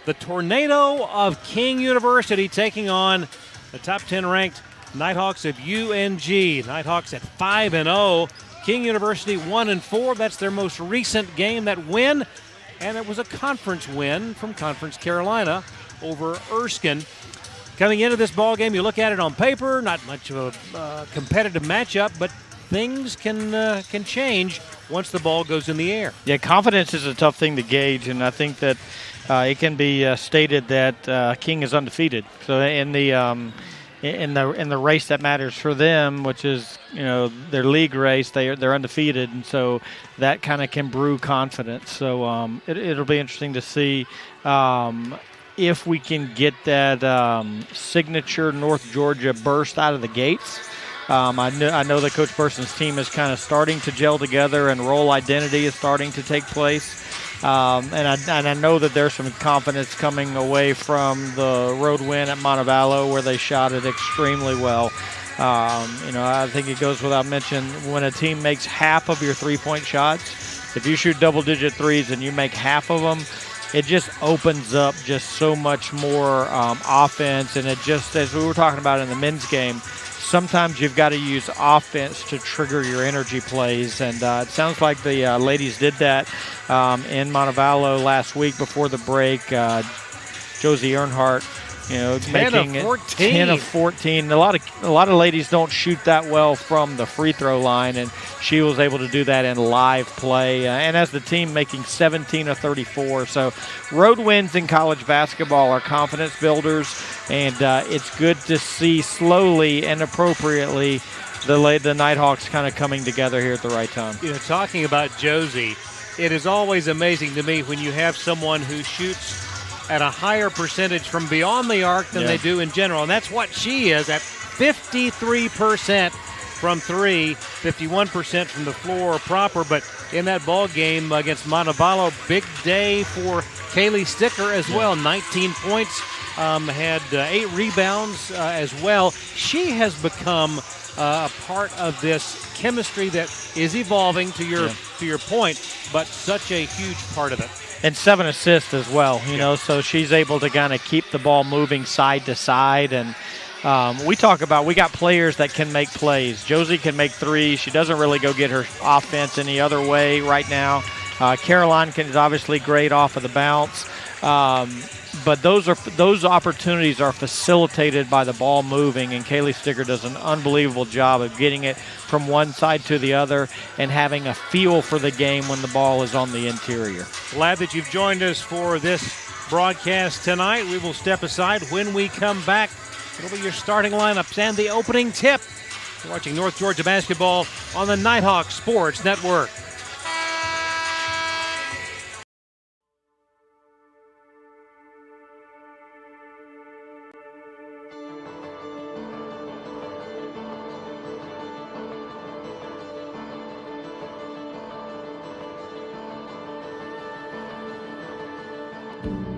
the Tornado of King University taking on the top 10 ranked Nighthawks of UNG. Nighthawks at 5-0. King University 1-4. That's their most recent game, that win. And it was a conference win from Conference Carolina over Erskine. Coming into this ball game, you look at it on paper, not much of a competitive matchup, but things can change once the ball goes in the air. Yeah, confidence is a tough thing to gauge, and I think that it can be stated that King is undefeated. So in the race that matters for them, which is their league race, they're undefeated, and so that kind of can brew confidence. So it'll be interesting to see if we can get that signature North Georgia burst out of the gates. I know that Coach Burson's team is kind of starting to gel together, and role identity is starting to take place. And I know that there's some confidence coming away from the road win at Montevallo, where they shot it extremely well. I think it goes without mention, when a team makes half of your three-point shots, if you shoot double-digit threes and you make half of them, it just opens up just so much more offense. And it just, as we were talking about in the men's game, sometimes you've got to use offense to trigger your energy plays, and it sounds like the ladies did that in Montevallo last week before the break. Josie Earnhardt, making 10 of 14. A lot of ladies don't shoot that well from the free throw line, and she was able to do that in live play. And as the team, making 17 of 34. So road wins in college basketball are confidence builders, and it's good to see slowly and appropriately the Nighthawks kind of coming together here at the right time. Talking about Josie, it is always amazing to me when you have someone who shoots at a higher percentage from beyond the arc than they do in general. And that's what she is, at 53% from three, 51% from the floor proper. But in that ball game against Montevallo, big day for Kaylee Sticker as well. 19 points, had 8 rebounds as well. She has become a part of this chemistry that is evolving, to your point, but such a huge part of it. And 7 assists as well, so she's able to kind of keep the ball moving side to side. And we got players that can make plays. Josie can make threes. She doesn't really go get her offense any other way right now. Caroline is obviously great off of the bounce. But those opportunities are facilitated by the ball moving, and Kaylee Sticker does an unbelievable job of getting it from one side to the other and having a feel for the game when the ball is on the interior. Glad that you've joined us for this broadcast tonight. We will step aside. When we come back, it'll be your starting lineups and the opening tip. You're watching North Georgia basketball on the Nighthawk Sports Network.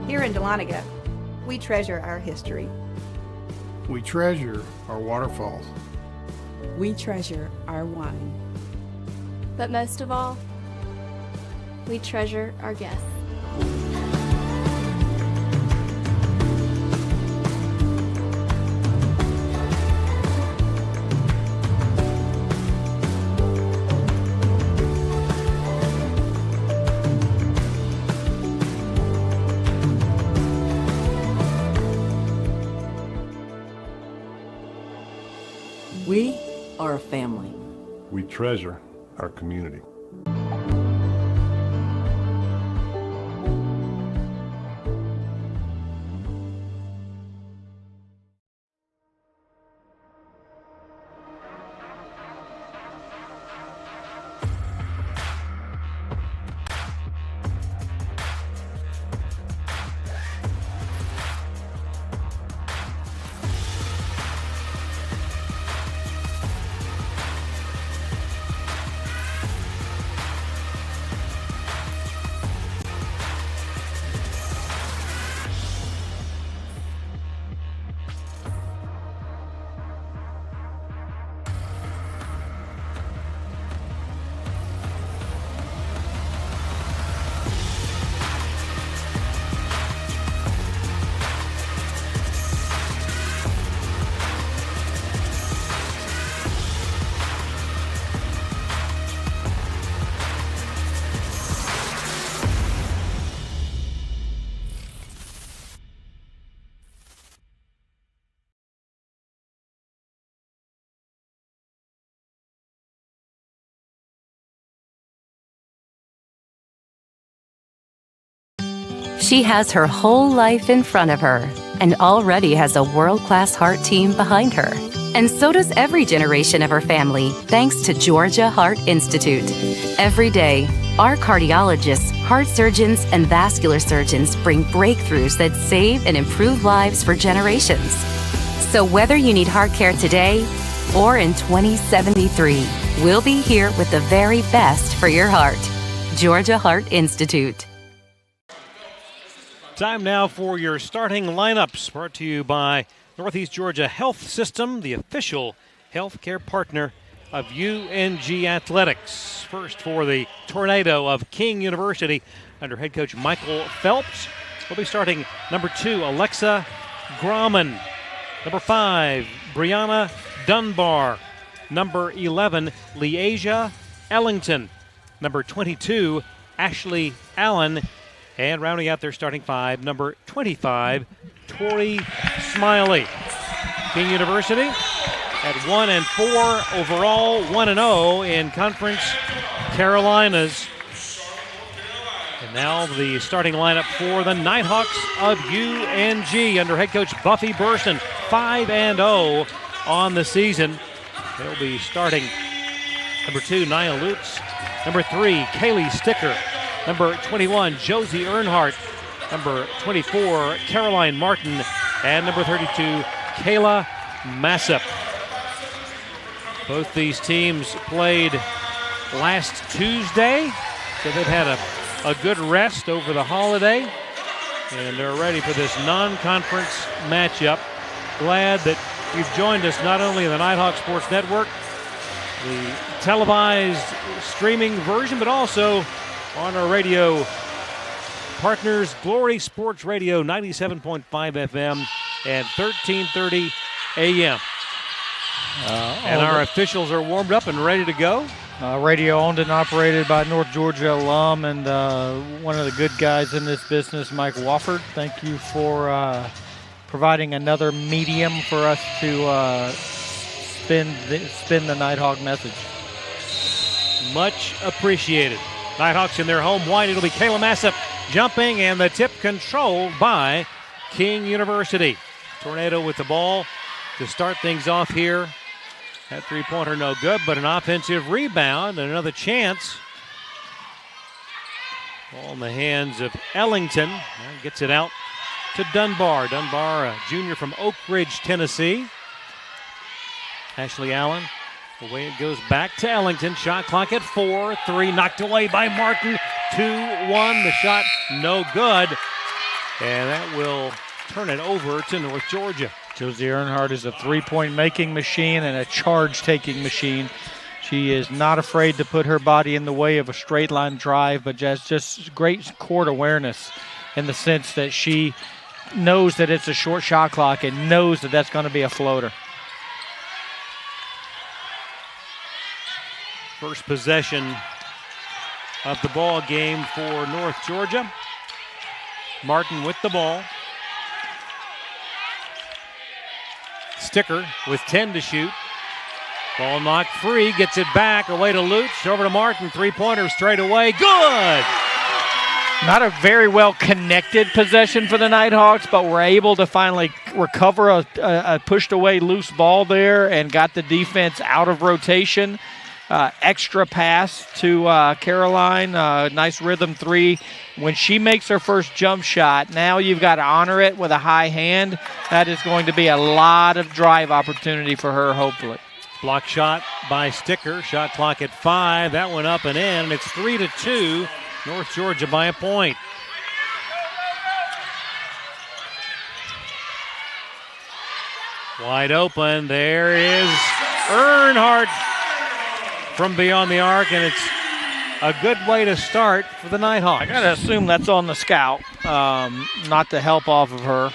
Here in Dahlonega, we treasure our history. We treasure our waterfalls. We treasure our wine. But most of all, we treasure our guests. We are a family. We treasure our community. She has her whole life in front of her and already has a world-class heart team behind her. And so does every generation of her family, thanks to Georgia Heart Institute. Every day, our cardiologists, heart surgeons, and vascular surgeons bring breakthroughs that save and improve lives for generations. So whether you need heart care today or in 2073, we'll be here with the very best for your heart. Georgia Heart Institute. Time now for your starting lineups, brought to you by Northeast Georgia Health System, the official healthcare partner of UNG Athletics. First for the Tornado of King University under head coach Michael Phelps. We'll be starting number 2, Alexa Grauman. Number 5, Brianna Dunbar. Number 11, Leasia Ellington. Number 22, Ashley Allen. And rounding out their starting 5, number 25, Tori Smiley. King University at 1-4 overall, 1-0 in Conference Carolinas. And now the starting lineup for the Nighthawks of UNG under head coach Buffy Burson, 5-0 on the season. They'll be starting number 2, Nia Lutz. Number 3, Kaylee Sticker. Number 21, Josie Earnhardt. Number 24, Caroline Martin. And number 32, Kayla Massip. Both these teams played last Tuesday, so they've had a good rest over the holiday. And they're ready for this non-conference matchup. Glad that you've joined us not only in the Nighthawk Sports Network, the televised streaming version, but also on our radio partners, Glory Sports Radio, 97.5 FM and 1330 AM. And our officials are warmed up and ready to go. Radio owned and operated by North Georgia alum and one of the good guys in this business, Mike Wofford. Thank you for providing another medium for us to spin the Nighthawk message. Much appreciated. Nighthawks in their home white. It'll be Kayla Massip jumping, and the tip controlled by King University. Tornado with the ball to start things off here. That three-pointer no good, but an offensive rebound and another chance. Ball in the hands of Ellington. Now gets it out to Dunbar. Dunbar, a junior from Oak Ridge, Tennessee. Ashley Allen. Away it goes back to Ellington. Shot clock at 4. 3 knocked away by Martin. 2-1. The shot no good. And that will turn it over to North Georgia. Josie Earnhardt is a three-point making machine and a charge-taking machine. She is not afraid to put her body in the way of a straight-line drive, but has just great court awareness in the sense that she knows that it's a short shot clock and knows that that's going to be a floater. First possession of the ball game for North Georgia. Martin with the ball. Sticker with 10 to shoot. Ball knocked free, gets it back, away to Lutz, over to Martin, three-pointer straight away, good! Not a very well-connected possession for the Nighthawks, but we're able to finally recover a pushed-away loose ball there and got the defense out of rotation. Extra pass to Caroline, nice rhythm three. When she makes her first jump shot, now you've got to honor it with a high hand. That is going to be a lot of drive opportunity for her, hopefully. Block shot by Sticker, shot clock at 5. That went up and in, and it's 3-2, North Georgia by a point. Wide open, there is Earnhardt from beyond the arc, and it's a good way to start for the Nighthawks. I got to assume that's on the scout, not the help off of her.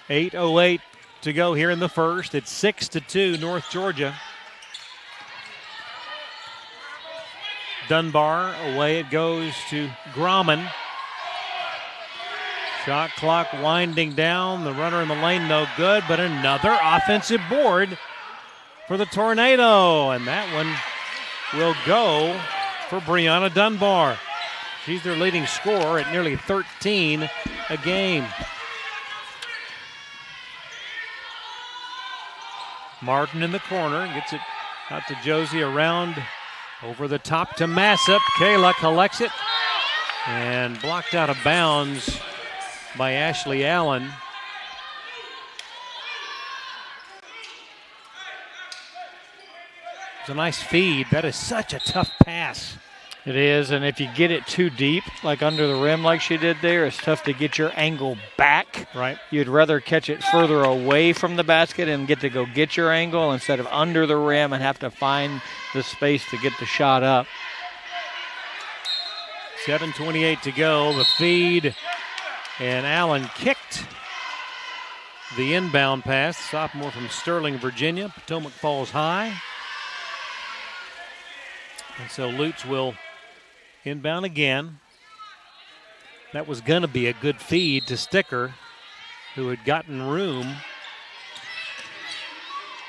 8:08 to go here in the first. It's 6-2, North Georgia. Dunbar, away it goes to Grauman. Shot clock winding down. The runner in the lane no good, but another offensive board for the Tornado. And that one will go for Brianna Dunbar. She's their leading scorer at nearly 13 a game. Martin in the corner, gets it out to Josie, around over the top to Massip. Kayla collects it and blocked out of bounds by Ashley Allen. It's a nice feed. That is such a tough pass. It is, and if you get it too deep, like under the rim like she did there, it's tough to get your angle back. Right. You'd rather catch it further away from the basket and get to go get your angle instead of under the rim and have to find the space to get the shot up. 7:28 to go. The feed, and Allen kicked the inbound pass. Sophomore from Sterling, Virginia. Potomac Falls High. And so Lutz will inbound again. That was going to be a good feed to Sticker, who had gotten room.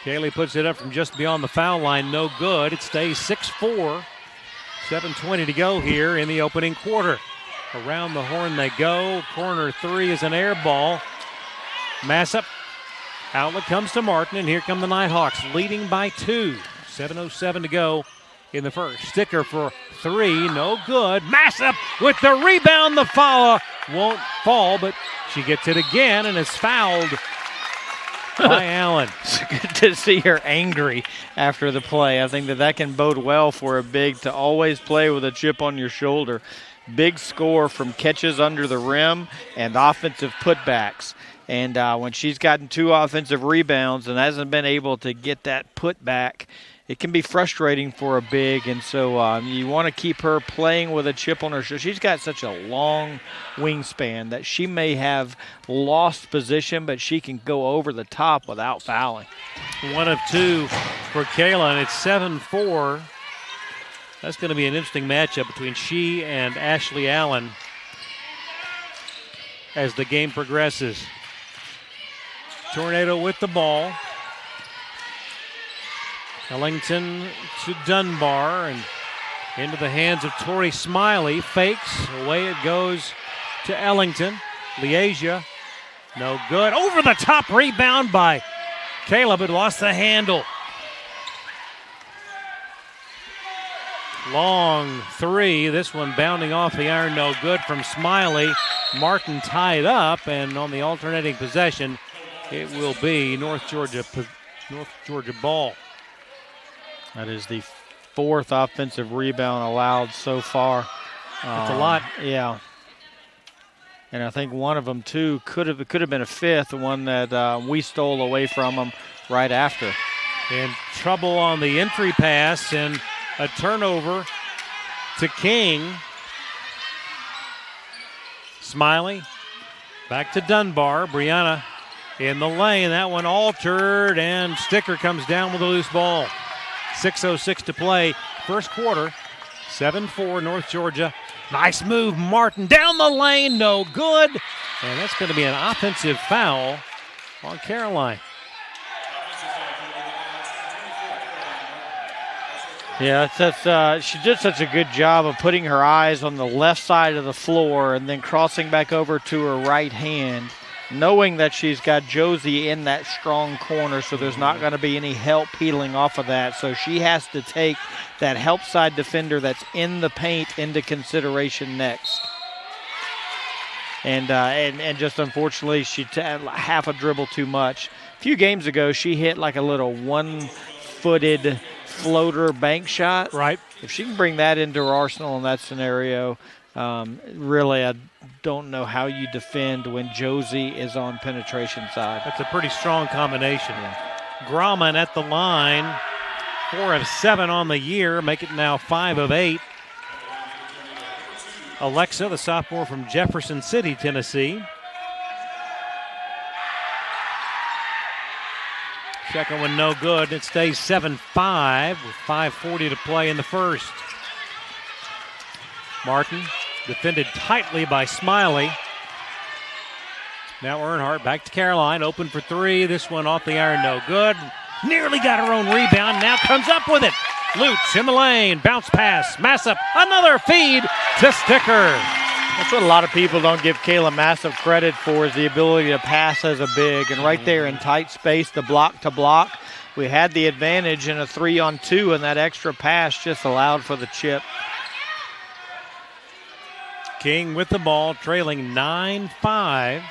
Kaylee puts it up from just beyond the foul line. No good. It stays 6-4. 7:20 to go here in the opening quarter. Around the horn they go. Corner three is an air ball. Massip. Outlet comes to Martin, and here come the Nighthawks, leading by 2. 7:07 to go in the first. Sticker for three, no good. Massip with the rebound. The foul won't fall, but she gets it again and is fouled by Allen. It's good to see her angry after the play. I think that can bode well for a big to always play with a chip on your shoulder. Big score from catches under the rim and offensive putbacks. And when she's gotten 2 offensive rebounds and hasn't been able to get that putback, it can be frustrating for a big, and so you want to keep her playing with a chip on her shoulder. She's got such a long wingspan that she may have lost position, but she can go over the top without fouling. 1 of 2 for Kayla, and it's 7-4. That's going to be an interesting matchup between she and Ashley Allen as the game progresses. Tornado with the ball. Ellington to Dunbar and into the hands of Tori Smiley. Fakes. Away it goes to Ellington. Liasia. No good. Over the top rebound by Caleb, but lost the handle. Long three. This one bounding off the iron. No good from Smiley. Martin tied up, and on the alternating possession, it will be North Georgia ball. That is the 4th offensive rebound allowed so far. That's a lot. Yeah. And I think one of them, too, could have been a 5th, the one that we stole away from them right after. And trouble on the entry pass and a turnover to King. Smiley back to Dunbar. Brianna in the lane. That one altered, and Sticker comes down with a loose ball. 6:06 to play. First quarter. 7-4 North Georgia. Nice move. Martin down the lane. No good. And that's going to be an offensive foul on Caroline. Yeah, she did such a good job of putting her eyes on the left side of the floor and then crossing back over to her right hand, knowing that she's got Josie in that strong corner, so there's not going to be any help peeling off of that. So she has to take that help side defender that's in the paint into consideration next. And just unfortunately, she half a dribble too much. A few games ago, she hit like a little one-footed floater bank shot. Right. If she can bring that into her arsenal in that scenario, really, I don't know how you defend when Josie is on penetration side. That's a pretty strong combination. Grauman at the line, 4 of 7 on the year, make it now 5 of 8. Alexa, the sophomore from Jefferson City, Tennessee. Second one no good. It stays 7-5 with 5:40 to play in the first. Martin defended tightly by Smiley. Now Earnhardt back to Caroline, open for 3. This one off the iron, no good. Nearly got her own rebound, now comes up with it. Lutz in the lane, bounce pass, Massip, another feed to Sticker. That's what a lot of people don't give Kayla Massip credit for, is the ability to pass as a big. And right there in tight space, the block to block, we had the advantage in a 3-on-2, and that extra pass just allowed for the chip. King with the ball, trailing 9-5.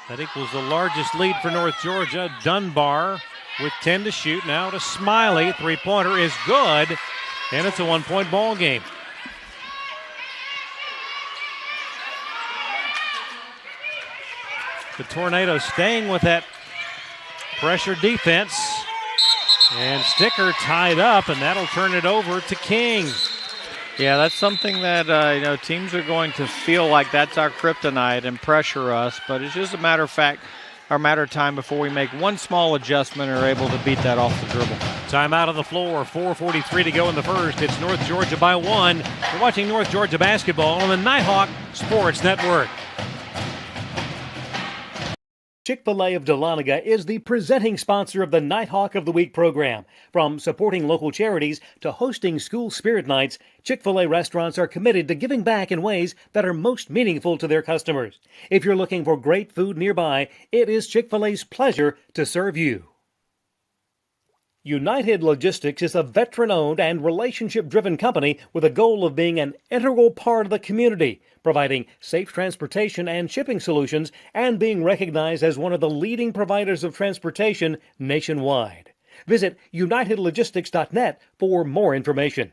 That equals the largest lead for North Georgia. Dunbar with 10 to shoot. Now to Smiley. Three-pointer is good, and it's a one-point ball game. The Tornadoes staying with that pressure defense. And Sticker tied up, and that'll turn it over to King. Yeah, that's something that, teams are going to feel like that's our kryptonite and pressure us, but it's just a matter of time before we make one small adjustment and are able to beat that off the dribble. Timeout on the floor, 4:43 to go in the first. It's North Georgia by 1. You're watching North Georgia basketball on the Nighthawk Sports Network. Chick-fil-A of Dahlonega is the presenting sponsor of the Nighthawk of the Week program. From supporting local charities to hosting school spirit nights, Chick-fil-A restaurants are committed to giving back in ways that are most meaningful to their customers. If you're looking for great food nearby, it is Chick-fil-A's pleasure to serve you. United Logistics is a veteran-owned and relationship-driven company with a goal of being an integral part of the community, providing safe transportation and shipping solutions, and being recognized as one of the leading providers of transportation nationwide. Visit unitedlogistics.net for more information.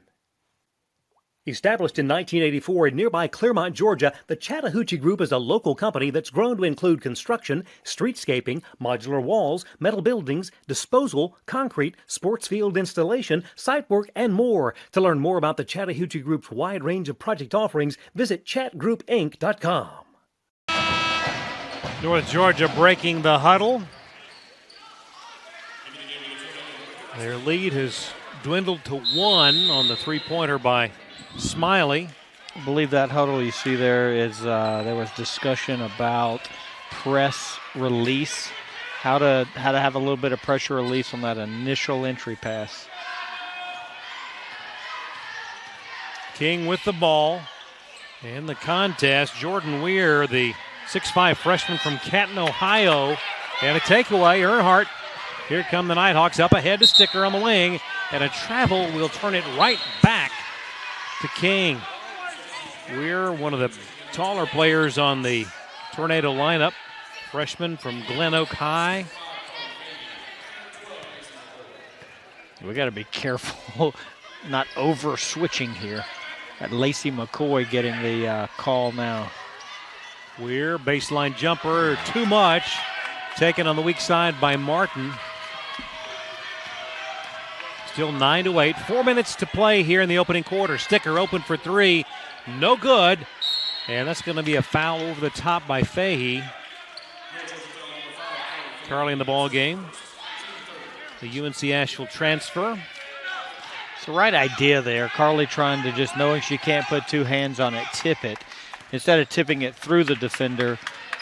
Established in 1984 in nearby Clermont, Georgia, the Chattahoochee Group is a local company that's grown to include construction, streetscaping, modular walls, metal buildings, disposal, concrete, sports field installation, site work, and more. To learn more about the Chattahoochee Group's wide range of project offerings, visit chatgroupinc.com. North Georgia breaking the huddle. Their lead has dwindled to 1 on the three-pointer by Smiley. I believe that huddle you see there is there was discussion about press release, how to have a little bit of pressure release on that initial entry pass. King with the ball in the contest. Jordan Weir, the 6'5 freshman from Canton, Ohio, and a takeaway. Earnhardt. Here come the Nighthawks up ahead to Sticker on the wing, and a travel will turn it right back to King. We're one of the taller players on the Tornado lineup. Freshman from Glen Oak High. We got to be careful not over switching here. Got Lacey McCoy getting the call now. Weir, baseline jumper, too much. Taken on the weak side by Martin. Still 9-8. 4 minutes to play here in the opening quarter. Sticker open for 3. No good. And that's going to be a foul over the top by Fahey. Carly in the ball game. The UNC Asheville transfer. It's the right idea there. Carly trying to, just knowing she can't put two hands on it, tip it. Instead of tipping it through the defender,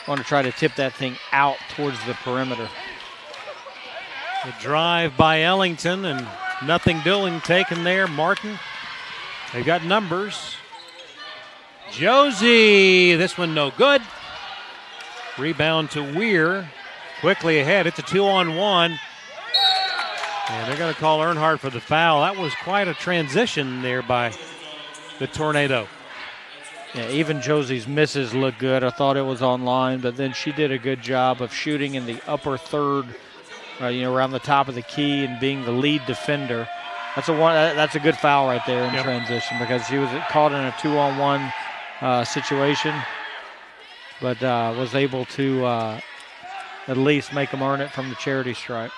want to try to tip that thing out towards the perimeter. The drive by Ellington and nothing doing taken there. Martin, they've got numbers. Josie, this one no good. Rebound to Weir. Quickly ahead, it's a 2-on-1. And they're going to call Earnhardt for the foul. That was quite a transition there by the Tornado. Yeah, even Josie's misses look good. I thought it was online, but then she did a good job of shooting in the upper third, around the top of the key and being the lead defender. That's a good foul right there in transition, because she was caught in a 2-on-1 situation, but was able to at least make them earn it from the charity stripe.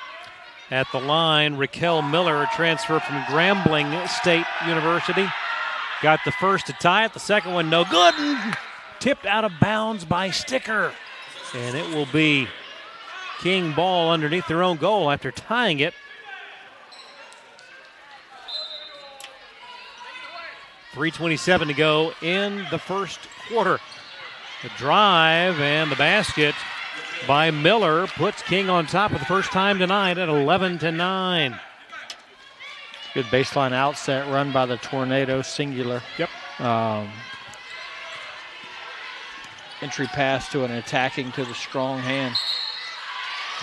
At the line, Raquel Miller, a transfer from Grambling State University. Got the first to tie it, the second one no good, and tipped out of bounds by Sticker. And it will be King ball underneath their own goal after tying it. .327 to go in the first quarter. The drive and the basket by Miller puts King on top for the first time tonight at 11-9. Good baseline outset run by the Tornado, singular. Yep. Entry pass to an attacking to the strong hand.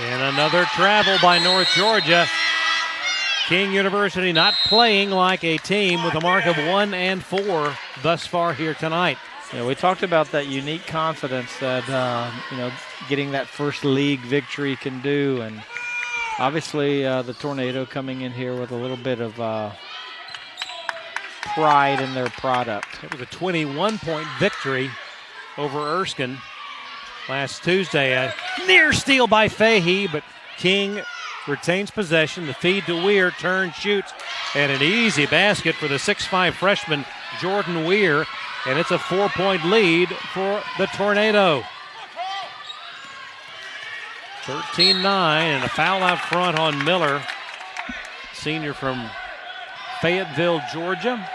And another travel by North Georgia. King University not playing like a team with a mark of 1-4 thus far here tonight. Yeah, we talked about that unique confidence that, getting that first league victory can do. And obviously the Tornado coming in here with a little bit of pride in their product. It was a 21-point victory over Erskine last Tuesday. A near steal by Fahey, but King retains possession. The feed to Weir, turn, shoots, and an easy basket for the 6'5 freshman Jordan Weir, and it's a 4-point lead for the Tornado. 13-9, and a foul out front on Miller, senior from Fayetteville, Georgia.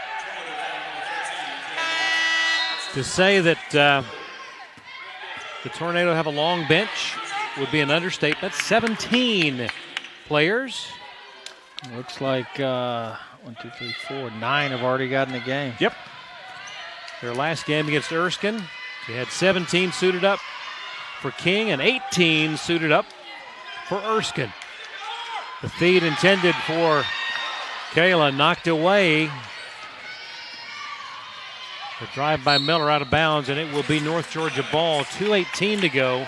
To say that the Tornado have a long bench would be an understatement. 17 players. Looks like 1, 2, 3, 4, 9 have already gotten the game. Yep. Their last game against Erskine, they had 17 suited up for King and 18 suited up for Erskine. The feed intended for Kayla, knocked away. The drive by Miller out of bounds, and it will be North Georgia ball. 2:18 to go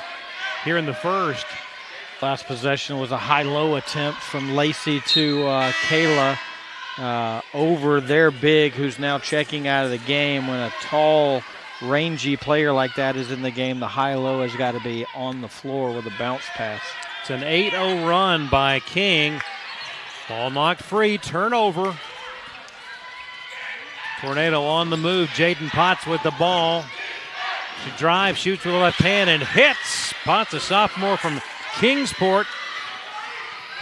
here in the first. Last possession was a high-low attempt from Lacey to Kayla over their big, who's now checking out of the game. When a tall, rangy player like that is in the game, the high-low has got to be on the floor with a bounce pass. It's an 8-0 run by King. Ball knocked free, turnover. Tornado on the move. Jaden Potts with the ball. She drives, shoots with the left hand, and hits. Potts, a sophomore from Kingsport.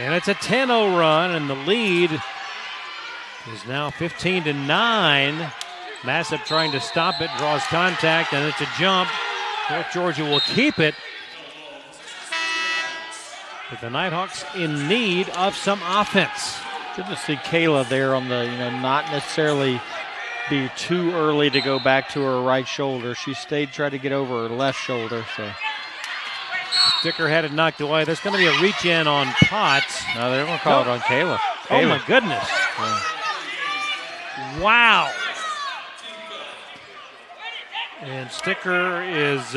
And it's a 10-0 run, and the lead is now 15-9. Massip trying to stop it, draws contact, and it's a jump. North Georgia will keep it. But the Nighthawks in need of some offense. Good to see Kayla there on the, not necessarily be too early to go back to her right shoulder. She stayed, tried to get over her left shoulder. So Sticker had it knocked away. There's going to be a reach in on Potts. No, they're going to call it on Kayla. Oh my goodness. Yeah. Wow. And Sticker is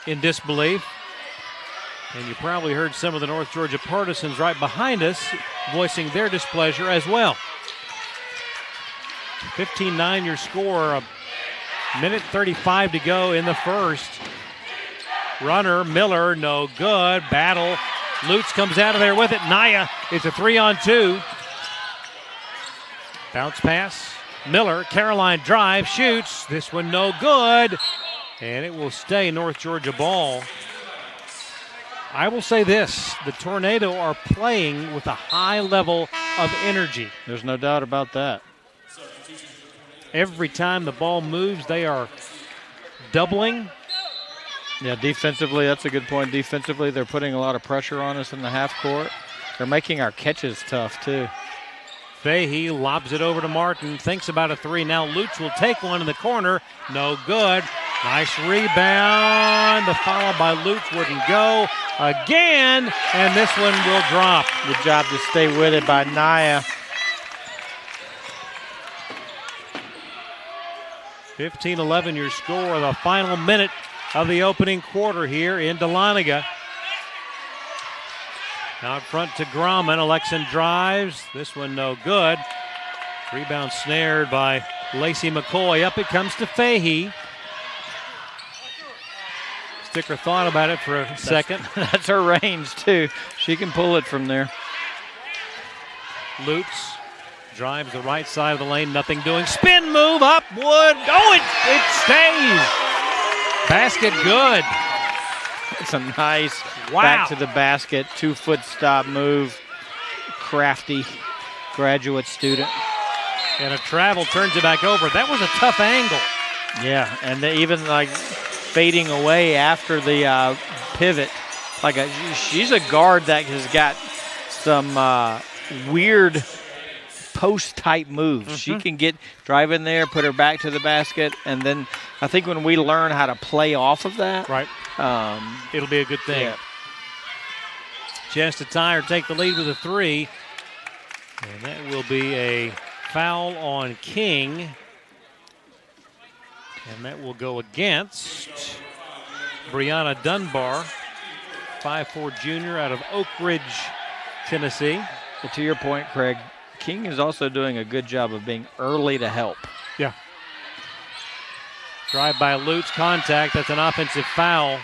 in disbelief. And you probably heard some of the North Georgia partisans right behind us voicing their displeasure as well. 15-9 your score, a minute 35 to go in the first. Runner, Miller, no good. Battle. Lutz comes out of there with it. Naya, it's a 3-on-2. Bounce pass. Miller, Caroline drive, shoots. This one no good. And it will stay North Georgia ball. I will say this, the Tornado are playing with a high level of energy. There's no doubt about that. Every time the ball moves, they are doubling. Yeah, defensively, that's a good point. Defensively, they're putting a lot of pressure on us in the half court. They're making our catches tough, too. Fahey lobs it over to Martin, thinks about a three. Now Lutz will take one in the corner. No good. Nice rebound. The follow by Lutz wouldn't go again, and this one will drop. Good job to stay with it by Naya. 15-11 your score, the final minute of the opening quarter here in Dahlonega. Out front to Grauman. Alexan drives. This one no good. Rebound snared by Lacey McCoy. Up it comes to Fahey. Sticker thought about it for a second. That's her range, too. She can pull it from there. Lutz drives the right side of the lane. Nothing doing. Spin move up. Wood. Oh, it stays. Basket good. It's a nice back to the basket, 2-foot stop move. Crafty graduate student. And a travel turns it back over. That was a tough angle. Yeah, and they even like fading away after the pivot. She's a guard that has got some weird post-type moves. She can drive in there, put her back to the basket, and then I think when we learn how to play off of that, right, it'll be a good thing. Yeah. Chance to tie or take the lead with a 3. And that will be a foul on King. And that will go against Brianna Dunbar, 5'4" junior out of Oak Ridge, Tennessee. Well, to your point, Craig, King is also doing a good job of being early to help. Yeah. Drive by Lutz, contact. That's an offensive foul.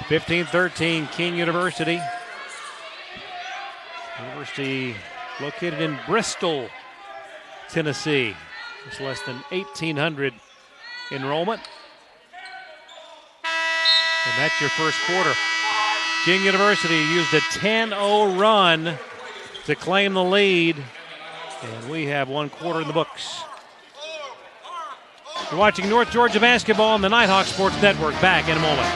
15-13, King University. University located in Bristol, Tennessee. It's less than 1,800 enrollment. And that's your first quarter. King University used a 10-0 run to claim the lead. And we have one quarter in the books. You're watching North Georgia basketball on the Nighthawk Sports Network. Back in a moment.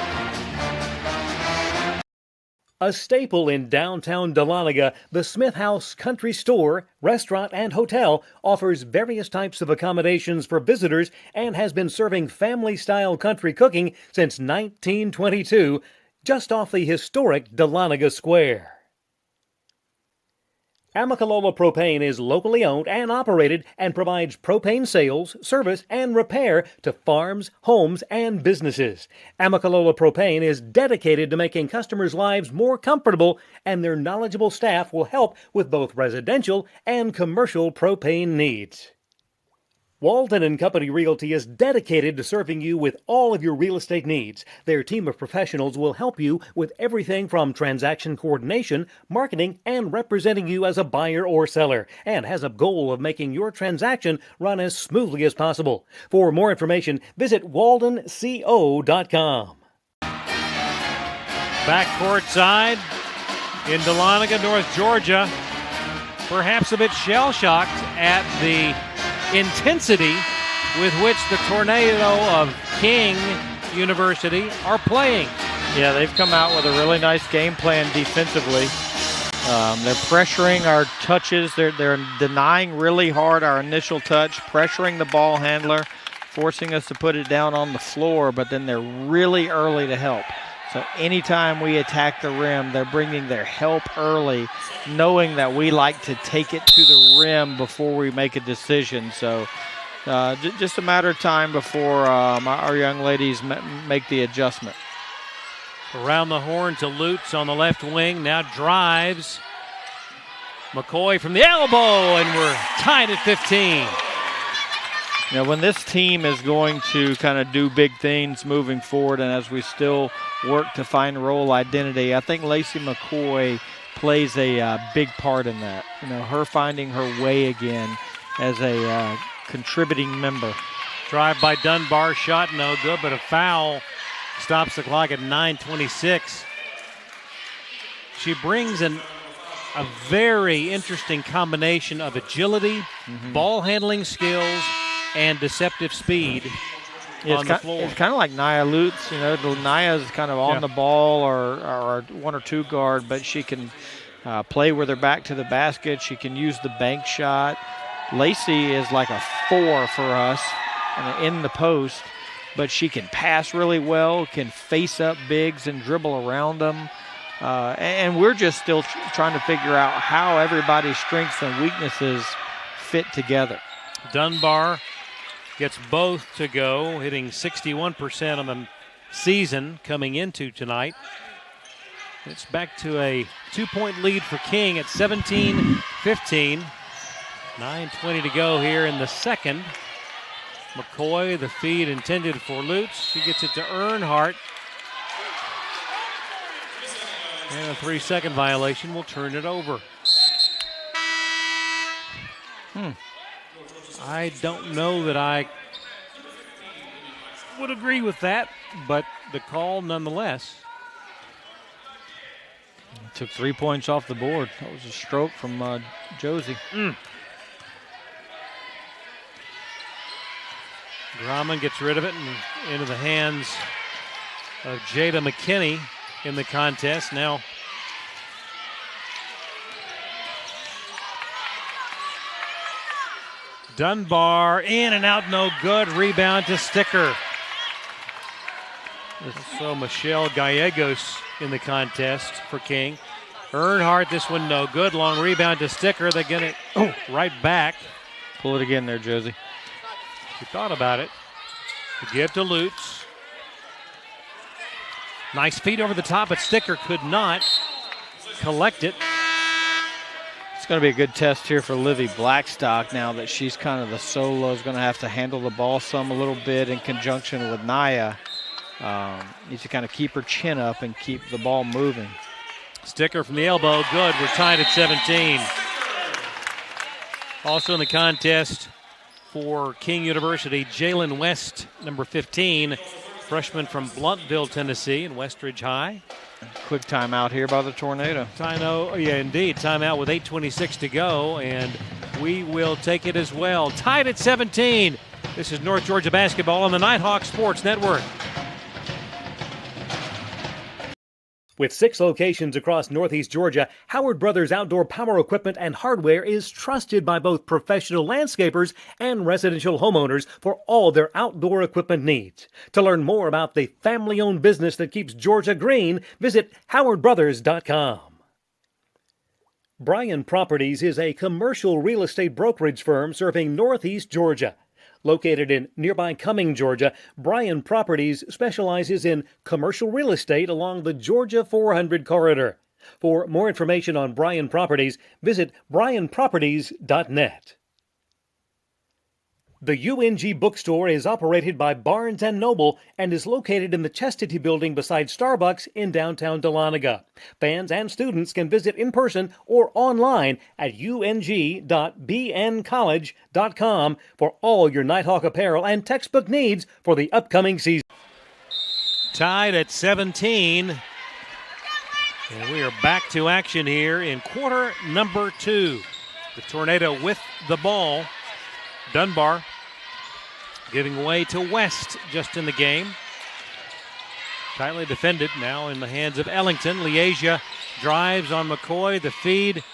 A staple in downtown Dahlonega, the Smith House Country Store, Restaurant, and Hotel offers various types of accommodations for visitors and has been serving family-style country cooking since 1922, just off the historic Dahlonega Square. Amicalola Propane is locally owned and operated and provides propane sales, service, and repair to farms, homes, and businesses. Amicalola Propane is dedicated to making customers' lives more comfortable, and their knowledgeable staff will help with both residential and commercial propane needs. Walton & Company Realty is dedicated to serving you with all of your real estate needs. Their team of professionals will help you with everything from transaction coordination, marketing, and representing you as a buyer or seller, and has a goal of making your transaction run as smoothly as possible. For more information, visit waldenco.com. Back courtside in Dahlonega, North Georgia. Perhaps a bit shell-shocked at the intensity with which the Tornado of King University are playing. Yeah, they've come out with a really nice game plan defensively. They're pressuring our touches. They're denying really hard our initial touch, pressuring the ball handler, forcing us to put it down on the floor, but then they're really early to help. So anytime we attack the rim, they're bringing their help early, knowing that we like to take it to the rim before we make a decision. So just a matter of time before our young ladies make the adjustment. Around the horn to Lutz on the left wing, now drives. McCoy from the elbow, and we're tied at 15. Now, when this team is going to kind of do big things moving forward, and as we still work to find role identity, I think Lacey McCoy plays a big part in that. You know, her finding her way again as a contributing member. Drive by Dunbar, shot no good, but a foul stops the clock at 9:26. She brings a very interesting combination of agility, ball handling skills, and deceptive speed on the floor. It's kind of like Nia Lutz. You know, Nia's kind of on the ball or 1 or 2 guard, but she can play with her back to the basket. She can use the bank shot. Lacey is like a 4 for us in the post, but she can pass really well, can face up bigs and dribble around them. And we're just still trying to figure out how everybody's strengths and weaknesses fit together. Dunbar gets both to go, hitting 61% on the season coming into tonight. It's back to a 2-point lead for King at 17-15. 9:20 to go here in the second. McCoy, the feed intended for Lutz. She gets it to Earnhardt. And a 3-second violation will turn it over. I don't know that I would agree with that, but the call nonetheless. Took 3 points off the board. That was a stroke from Josie. Grauman gets rid of it and into the hands of Jada McKinney in the contest. Now Dunbar in and out, no good. Rebound to Sticker. So Michelle Gallegos in the contest for King. Earnhardt, this one no good. Long rebound to Sticker. They get it right back. Pull it again there, Josie. She thought about it. To give to Lutz. Nice feed over the top, but Sticker could not collect it. It's going to be a good test here for Livy Blackstock now that she's kind of the solo. Is going to have to handle the ball a little bit in conjunction with Naya. Needs to kind of keep her chin up and keep the ball moving. Sticker from the elbow, good. We're tied at 17. Also in the contest for King University, Jalen West, number 15, freshman from Bluntville, Tennessee, in Westridge High. Quick timeout here by the Tornado. Yeah, indeed. Timeout with 8:26 to go, and we will take it as well. Tied at 17. This is North Georgia basketball on the Nighthawk Sports Network. With 6 locations across Northeast Georgia, Howard Brothers Outdoor Power Equipment and Hardware is trusted by both professional landscapers and residential homeowners for all their outdoor equipment needs. To learn more about the family-owned business that keeps Georgia green, visit howardbrothers.com. Bryan Properties is a commercial real estate brokerage firm serving Northeast Georgia. Located in nearby Cumming, Georgia, Bryan Properties specializes in commercial real estate along the Georgia 400 corridor. For more information on Bryan Properties, visit bryanproperties.net. The UNG bookstore is operated by Barnes & Noble and is located in the Chastity Building beside Starbucks in downtown Dahlonega. Fans and students can visit in person or online at ung.bncollege.com for all your Nighthawk apparel and textbook needs for the upcoming season. Tied at 17. And we are back to action here in quarter number 2. The Tornado with the ball. Dunbar giving way to West just in the game. Tightly defended now in the hands of Ellington. Liasia drives on McCoy. The feed.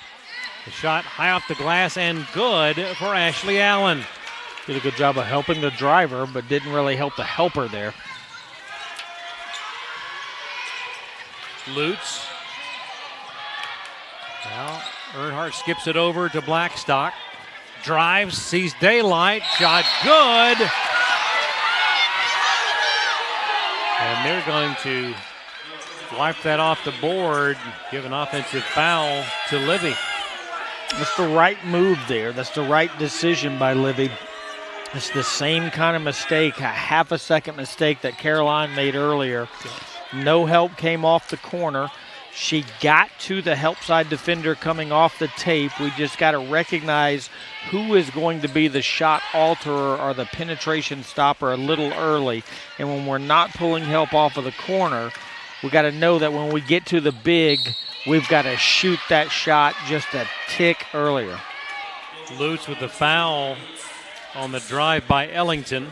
The shot high off the glass and good for Ashley Allen. Did a good job of helping the driver, but didn't really help the helper there. Lutz. Now Earnhardt skips it over to Blackstock. Drives, sees daylight, shot good. And they're going to wipe that off the board, give an offensive foul to Livy. That's the right move there. That's the right decision by Livy. It's the same kind of mistake, a half a second mistake that Caroline made earlier. No help came off the corner. She got to the help side defender coming off the tape. We just got to recognize who is going to be the shot alterer or the penetration stopper a little early. And when we're not pulling help off of the corner, we got to know that when we get to the big, we've got to shoot that shot just a tick earlier. Lutz with the foul on the drive by Ellington.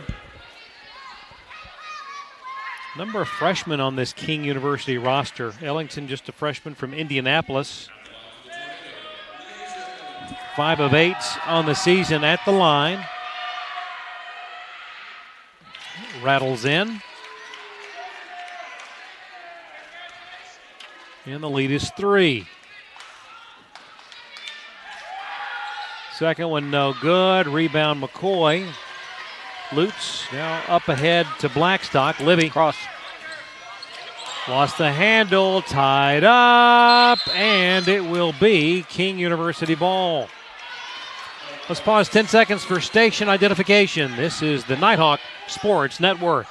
Number of freshmen on this King University roster. Ellington, just a freshman from Indianapolis. 5 of 8 on the season at the line. Rattles in. And the lead is 3. Second one no good. Rebound McCoy. Lutz now up ahead to Blackstock. Livy. Cross. Lost the handle, tied up, and it will be King University ball. Let's pause 10 seconds for station identification. This is the Nighthawk Sports Network.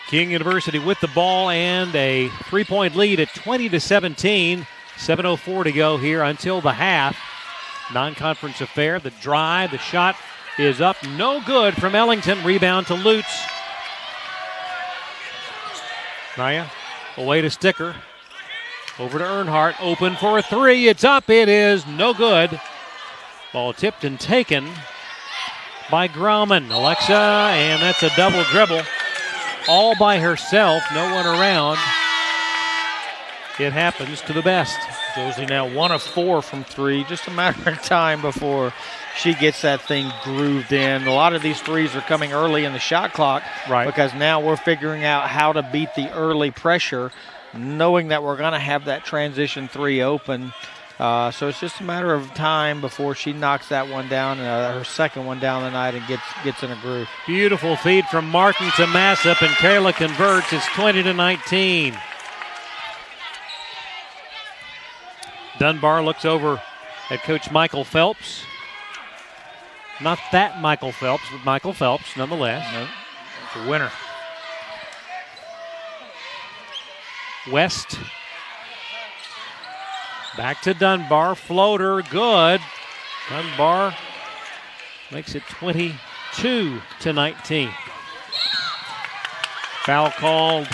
King University with the ball and a 3-point lead at 20-17. 7:04 to go here until the half. Non-conference affair. The drive, the shot is up. No good from Ellington. Rebound to Lutz. Naya away to Sticker. Over to Earnhardt. Open for a 3. It's up. It is no good. Ball tipped and taken by Grauman. Alexa, and that's a double dribble. All by herself, no one around. It happens to the best. Josie now 1 of 4 from 3. Just a matter of time before she gets that thing grooved in. A lot of these threes are coming early in the shot clock, right? Because now we're figuring out how to beat the early pressure, knowing that we're going to have that transition 3 open. So it's just a matter of time before she knocks that one down, her second one down the night, and gets in a groove. Beautiful feed from Martin to Massup, and Kayla converts. It's 20-19. Dunbar looks over at Coach Michael Phelps. Not that Michael Phelps, but Michael Phelps nonetheless. No, it's a winner. West. Back to Dunbar. Floater, good. Dunbar makes it 22-19. Foul called.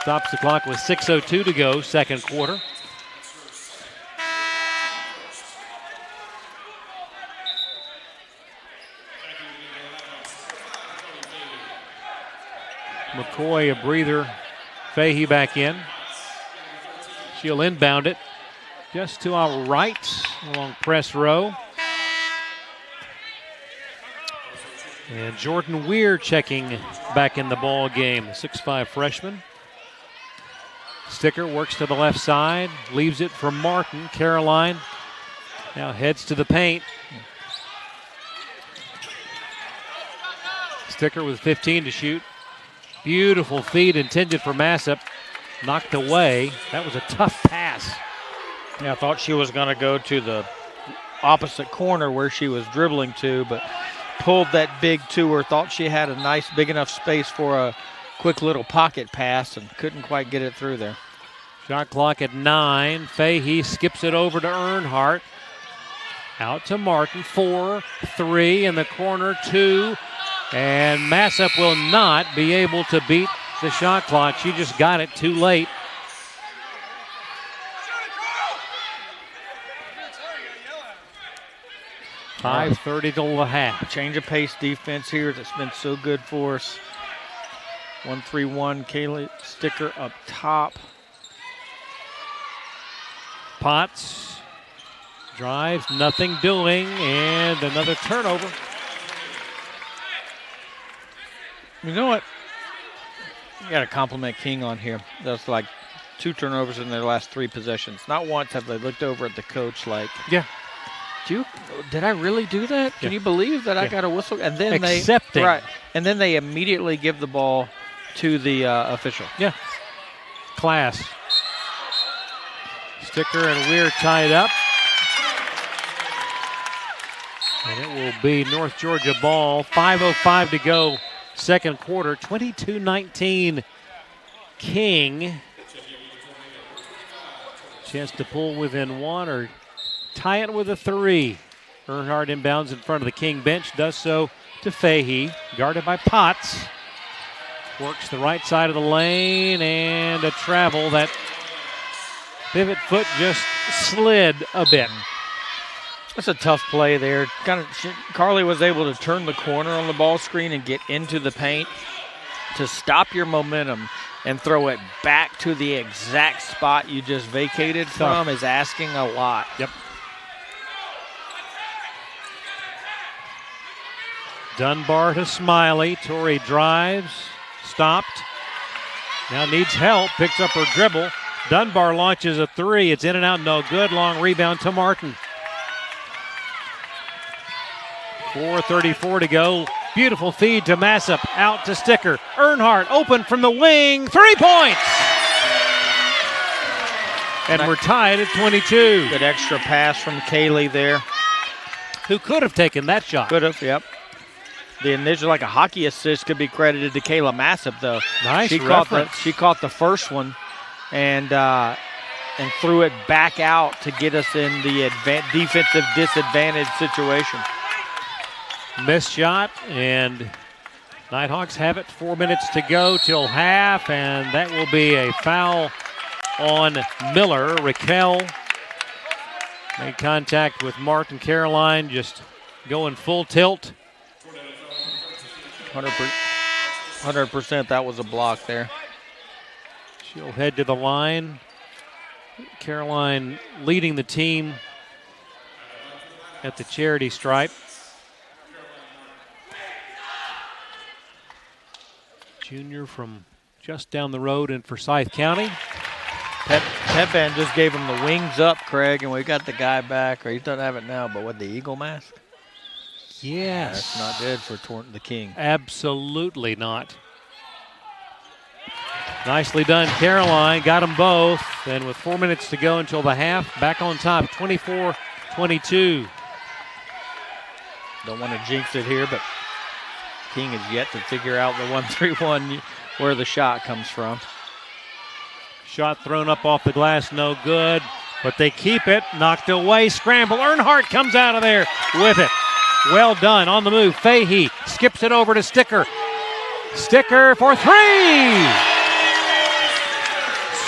Stops the clock with 6:02 to go, second quarter. McCoy a breather. Fahey back in. She'll inbound it just to our right along press row. And Jordan Weir checking back in the ball game, the 6'5" freshman. Sticker works to the left side, leaves it for Martin. Caroline now heads to the paint. Sticker with 15 to shoot. Beautiful feed intended for Massup. Knocked away. That was a tough pass. Yeah, I thought she was going to go to the opposite corner where she was dribbling to, but pulled that big to her. Thought she had a nice big enough space for a quick little pocket pass and couldn't quite get it through there. Shot clock at 9. Fahey skips it over to Earnhardt. Out to Martin. 4, 3 in the corner. 2. And Massup will not be able to beat the shot clock. She just got it too late. $5:30 till the half. Change of pace defense here that's been so good for us. 1-3-1, Kaylee Sticker up top. Potts drives, nothing doing, and another turnover. You know what? You got to compliment King on here. That's like 2 turnovers in their last 3 possessions. Not once have they looked over at the coach like, yeah, did I really do that? Can you believe that I got a whistle? And then accepting. Right. And then they immediately give the ball to the official. Yeah. Class. Sticker and Weir tied up. And it will be North Georgia ball. 5:05 to go. Second quarter, 22-19 King. Chance to pull within 1 or tie it with a 3. Earnhardt inbounds in front of the King bench, does so to Fahey, guarded by Potts. Works the right side of the lane and a travel. That pivot foot just slid a bit. That's a tough play there. Carly was able to turn the corner on the ball screen and get into the paint to stop your momentum and throw it back to the exact spot you just vacated from is asking a lot. Yep. Dunbar to Smiley. Torrey drives. Stopped. Now needs help. Picks up her dribble. Dunbar launches a 3. It's in and out, no good. Long rebound to Martin. 4:34 to go. Beautiful feed to Massup. Out to Sticker. Earnhardt open from the wing. 3 points. And we're tied at 22. Good extra pass from Kaylee there. Who could have taken that shot? Could have, yep. The initial, like a hockey assist, could be credited to Kayla Massup, though. Nice reference. She caught the first one and threw it back out to get us in the defensive disadvantage situation. Missed shot, and Nighthawks have it. 4 minutes to go till half, and that will be a foul on Miller. Raquel made contact with Martin. Caroline just going full tilt. 100% that was a block there. She'll head to the line. Caroline leading the team at the charity stripe. Junior from just down the road in Forsyth County. Pep Band just gave him the wings up, Craig, and we got the guy back, or he doesn't have it now, but with the eagle mask? Yes. That's not good for the King. Absolutely not. Nicely done, Caroline. Got them both. And with 4 minutes to go until the half, back on top, 24-22. Don't want to jinx it here, but King is yet to figure out the 1-3-1 where the shot comes from. Shot thrown up off the glass, no good. But they keep it, knocked away, scramble. Earnhardt comes out of there with it. Well done, on the move. Fahey skips it over to Sticker. Sticker for three!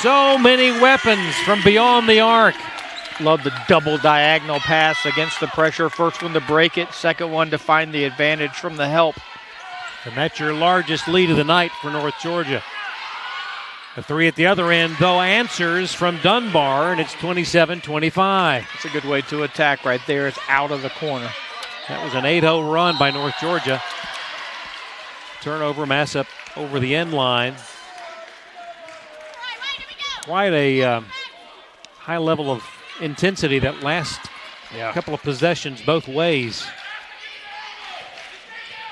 So many weapons from beyond the arc. Love the double diagonal pass against the pressure. First one to break it, second one to find the advantage from the help. And that's your largest lead of the night for North Georgia. The three at the other end, though, answers from Dunbar, and it's 27-25. It's a good way to attack right there. It's out of the corner. That was an 8-0 run by North Georgia. Turnover, Massup over the end line. Quite a high level of intensity that last couple of possessions both ways.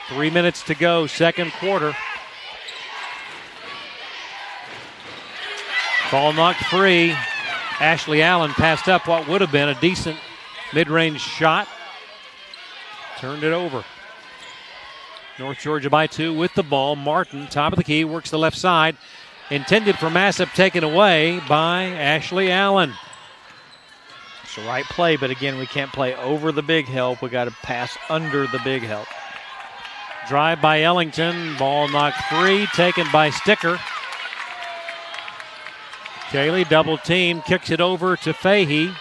3 minutes to go, second quarter. Ball knocked free. Ashley Allen passed up what would have been a decent mid-range shot. Turned it over. North Georgia by 2 with the ball. Martin, top of the key, works the left side. Intended for Massup, taken away by Ashley Allen. It's the right play, but again, we can't play over the big help. We got to pass under the big help. Drive by Ellington. Ball knocked free, taken by Sticker. Kaylee double team, kicks it over to Fahey.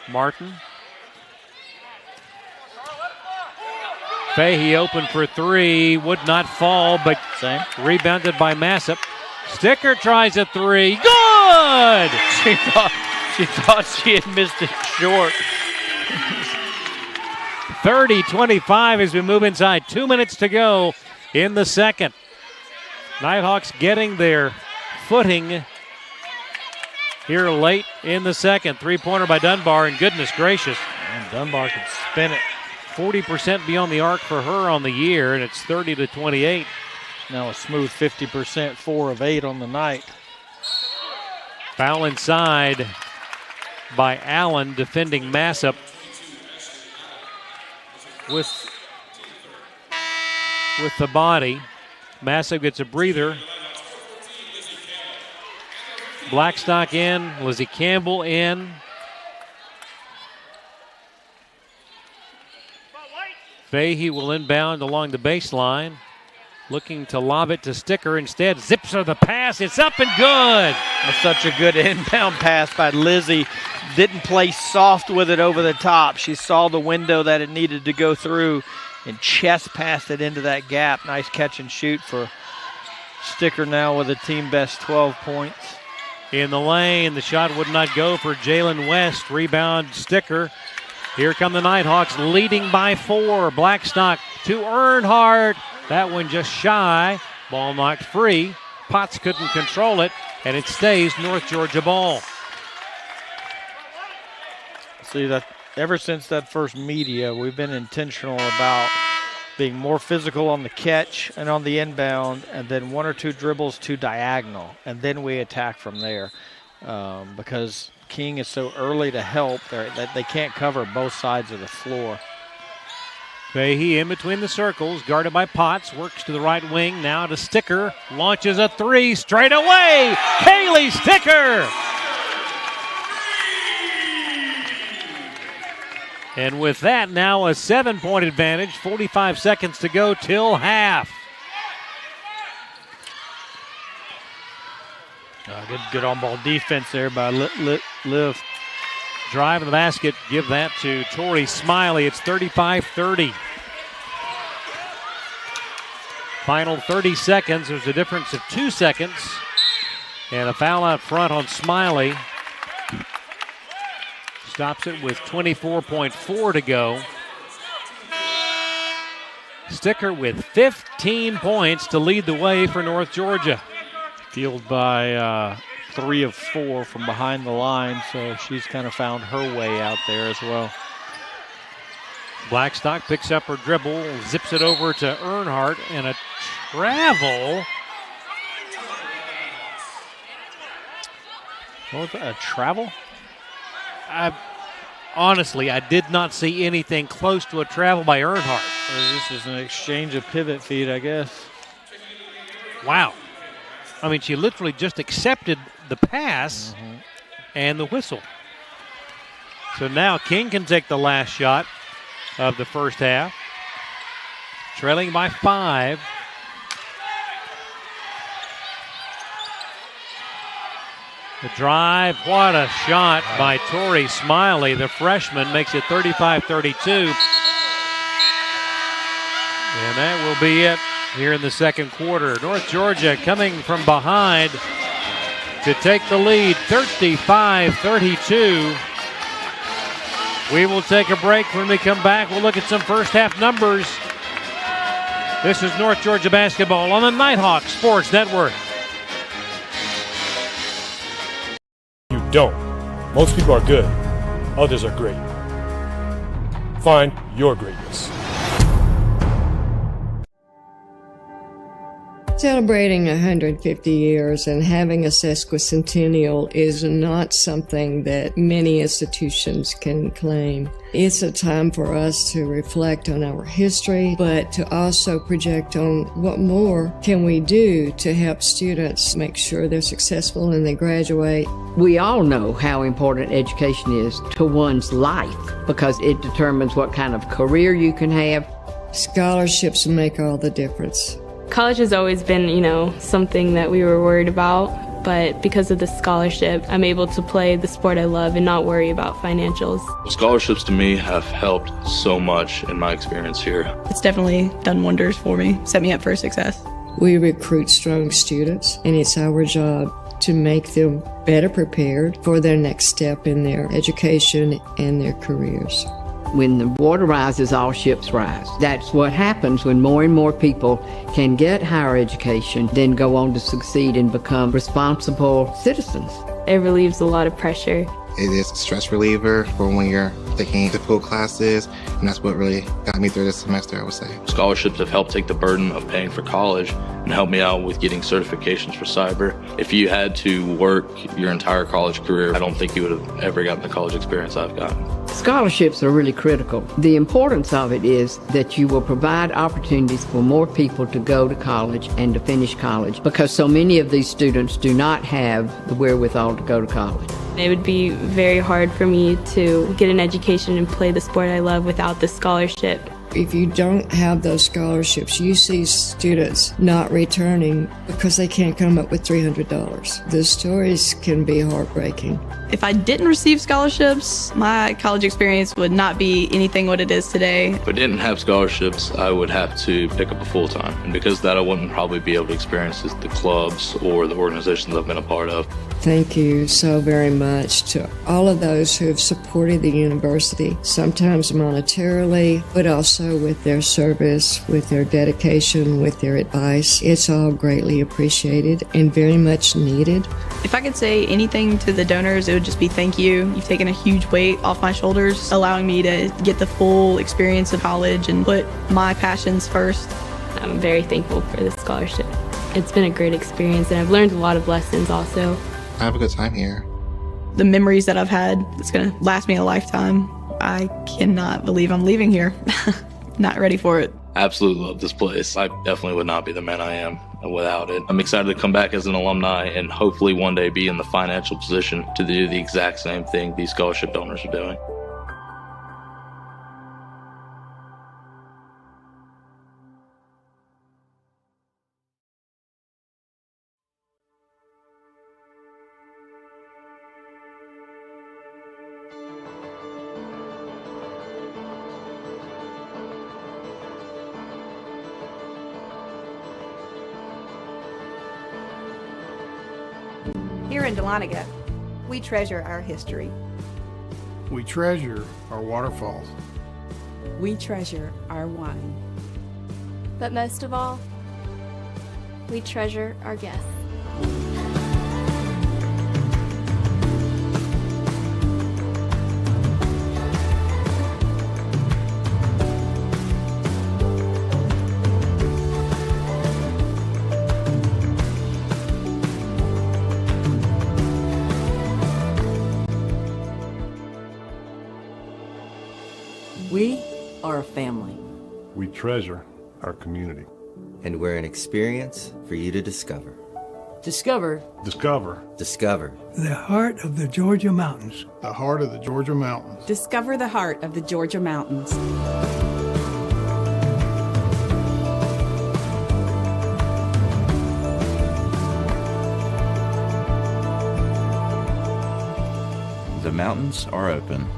Martin. Fahey open for three, would not fall, but rebounded by Massup. Sticker tries a three, good! She thought she had missed it short. 30-25 as we move inside. 2 minutes to go in the second. Nighthawks getting their footing here late in the second. Three-pointer by Dunbar, and goodness gracious. And Dunbar can spin it. 40% beyond the arc for her on the year, and it's 30-28. Now a smooth 50%, 4 of 8 on the night. Foul inside by Allen, defending Massup with the body. Massup gets a breather. Blackstock in, Lizzie Campbell in. Fahey will inbound along the baseline. Looking to lob it to Sticker. Instead, zips her the pass. It's up and good. That's such a good inbound pass by Lizzie. Didn't play soft with it over the top. She saw the window that it needed to go through and chest passed it into that gap. Nice catch and shoot for Sticker now with a team best 12 points. In the lane, the shot would not go for Jalen West. Rebound, Sticker. Here come the Nighthawks leading by 4. Blackstock to Earnhardt. That one just shy. Ball knocked free. Potts couldn't control it, and it stays North Georgia ball. See, that ever since that first media, we've been intentional about being more physical on the catch and on the inbound, and then 1 or 2 dribbles to diagonal, and then we attack from there. Because King is so early to help that they can't cover both sides of the floor. Fahey in between the circles, guarded by Potts, works to the right wing, now to Sticker, launches a three straight away. Kaylee Sticker! And with that, now a 7-point advantage, 45 seconds to go till half. Good on-ball defense there by Liv drive of the basket. Give that to Tori Smiley. It's 35-30. Final 30 seconds. There's a difference of 2 seconds. And a foul out front on Smiley. Stops it with 24.4 to go. Sticker with 15 points to lead the way for North Georgia. Fueled by 3 of 4 from behind the line, so she's kind of found her way out there as well. Blackstock picks up her dribble, zips it over to Earnhardt, and a travel. What was that, a travel? Honestly, I did not see anything close to a travel by Earnhardt. This is an exchange of pivot feet, I guess. Wow. I mean, she literally just accepted the pass and the whistle. So now King can take the last shot of the first half. Trailing by 5. The drive, what a shot by Tori Smiley. The freshman makes it 35-32. And that will be it here in the second quarter. North Georgia coming from behind to take the lead, 35-32. We will take a break. When we come back, we'll look at some first half numbers. This is North Georgia basketball on the Nighthawk Sports Network. You don't. Most people are good. Others are great. Find your greatness. Celebrating 150 years and having a sesquicentennial is not something that many institutions can claim. It's a time for us to reflect on our history, but to also project on what more can we do to help students make sure they're successful and they graduate. We all know how important education is to one's life because it determines what kind of career you can have. Scholarships make all the difference. College has always been, something that we were worried about, but because of the scholarship, I'm able to play the sport I love and not worry about financials. Scholarships to me have helped so much in my experience here. It's definitely done wonders for me, set me up for success. We recruit strong students, and it's our job to make them better prepared for their next step in their education and their careers. When the water rises, all ships rise. That's what happens when more and more people can get higher education, then go on to succeed and become responsible citizens. It relieves a lot of pressure. It is a stress reliever for when you're taking difficult classes, and that's what really got me through this semester, I would say. Scholarships have helped take the burden of paying for college and help me out with getting certifications for cyber. If you had to work your entire college career, I don't think you would have ever gotten the college experience I've gotten. Scholarships are really critical. The importance of it is that you will provide opportunities for more people to go to college and to finish college because so many of these students do not have the wherewithal to go to college. It would be very hard for me to get an education and play the sport I love without the scholarship. If you don't have those scholarships, you see students not returning because they can't come up with $300. The stories can be heartbreaking. If I didn't receive scholarships, my college experience would not be anything what it is today. If I didn't have scholarships, I would have to pick up a full-time. And because of that, I wouldn't probably be able to experience the clubs or the organizations I've been a part of. Thank you so very much to all of those who have supported the university, sometimes monetarily, but also with their service, with their dedication, with their advice. It's all greatly appreciated and very much needed. If I could say anything to the donors, it would just be thank you. You've taken a huge weight off my shoulders, allowing me to get the full experience of college and put my passions first. I'm very thankful for this scholarship. It's been a great experience, and I've learned a lot of lessons also. I have a good time here. The memories that I've had, it's going to last me a lifetime. I cannot believe I'm leaving here. Not ready for it. Absolutely love this place. I definitely would not be the man I am without it. I'm excited to come back as an alumni and hopefully one day be in the financial position to do the exact same thing these scholarship donors are doing. in Dahlonega, we treasure our history. We treasure our waterfalls. We treasure our wine. But most of all, we treasure our guests. We are a family. We treasure our community. And we're an experience for you to discover. Discover. Discover. Discover. The heart of the Georgia mountains. The heart of the Georgia mountains. Discover the heart of the Georgia mountains. The mountains are open.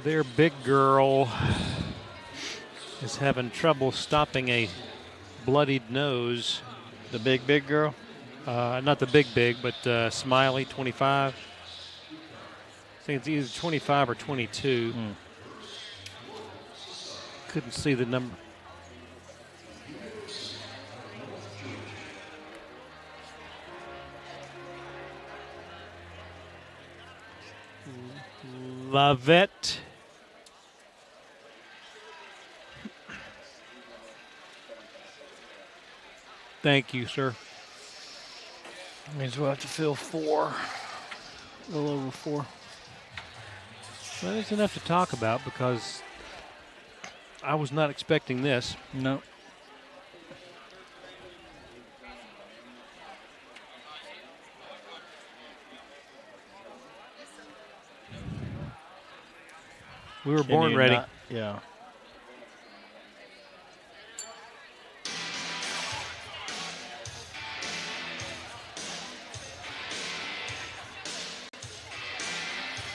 Their big girl is having trouble stopping a bloodied nose. The big girl? Not the big, but Smiley, 25. I think it's either 25 or 22. Couldn't see the number. Lavette. Thank you, sir. Means we'll have to fill 4. A little over 4. Well, there's enough to talk about because I was not expecting this. No. We were born ready. Yeah.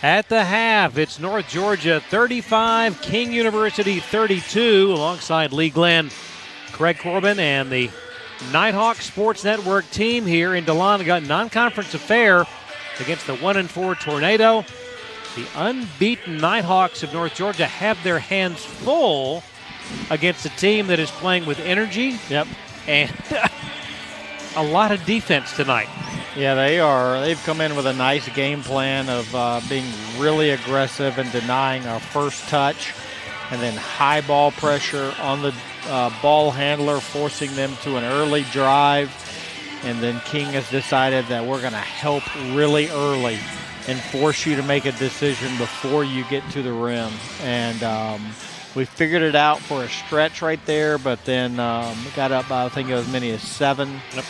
At the half, it's North Georgia 35, King University 32, alongside Lee Glenn, Craig Corbin, and the Nighthawk Sports Network team here in Dahlonega. Non-conference affair against the 1-4 Tornado. The unbeaten Nighthawks of North Georgia have their hands full against a team that is playing with energy. Yep. And a lot of defense tonight. Yeah, they are. They've come in with a nice game plan of being really aggressive and denying our first touch, and then high ball pressure on the ball handler, forcing them to an early drive. And then King has decided that we're going to help really early and force you to make a decision before you get to the rim. And we figured it out for a stretch right there, but then got up by, I think, as many as 7. Yep.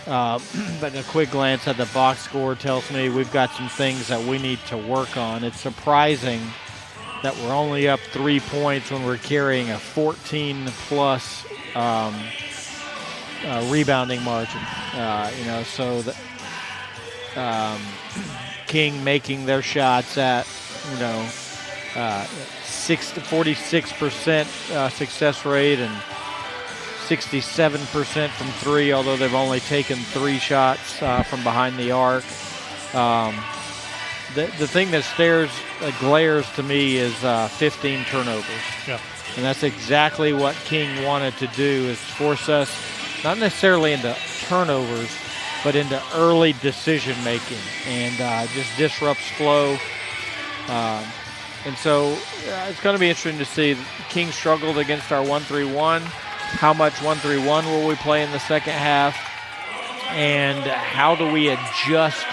But a quick glance at the box score tells me we've got some things that we need to work on. It's surprising that we're only up 3 points when we're carrying a 14-plus rebounding margin. So that King making their shots at 46% success rate and 67% from three, although they've only taken 3 shots from behind the arc. The thing that glares to me is 15 turnovers. Yeah. And that's exactly what King wanted to do, is force us not necessarily into turnovers, but into early decision making, and just disrupts flow. And so it's going to be interesting to see. King struggled against our 1-3-1. How much 1-3-1 will we play in the second half? And how do we adjust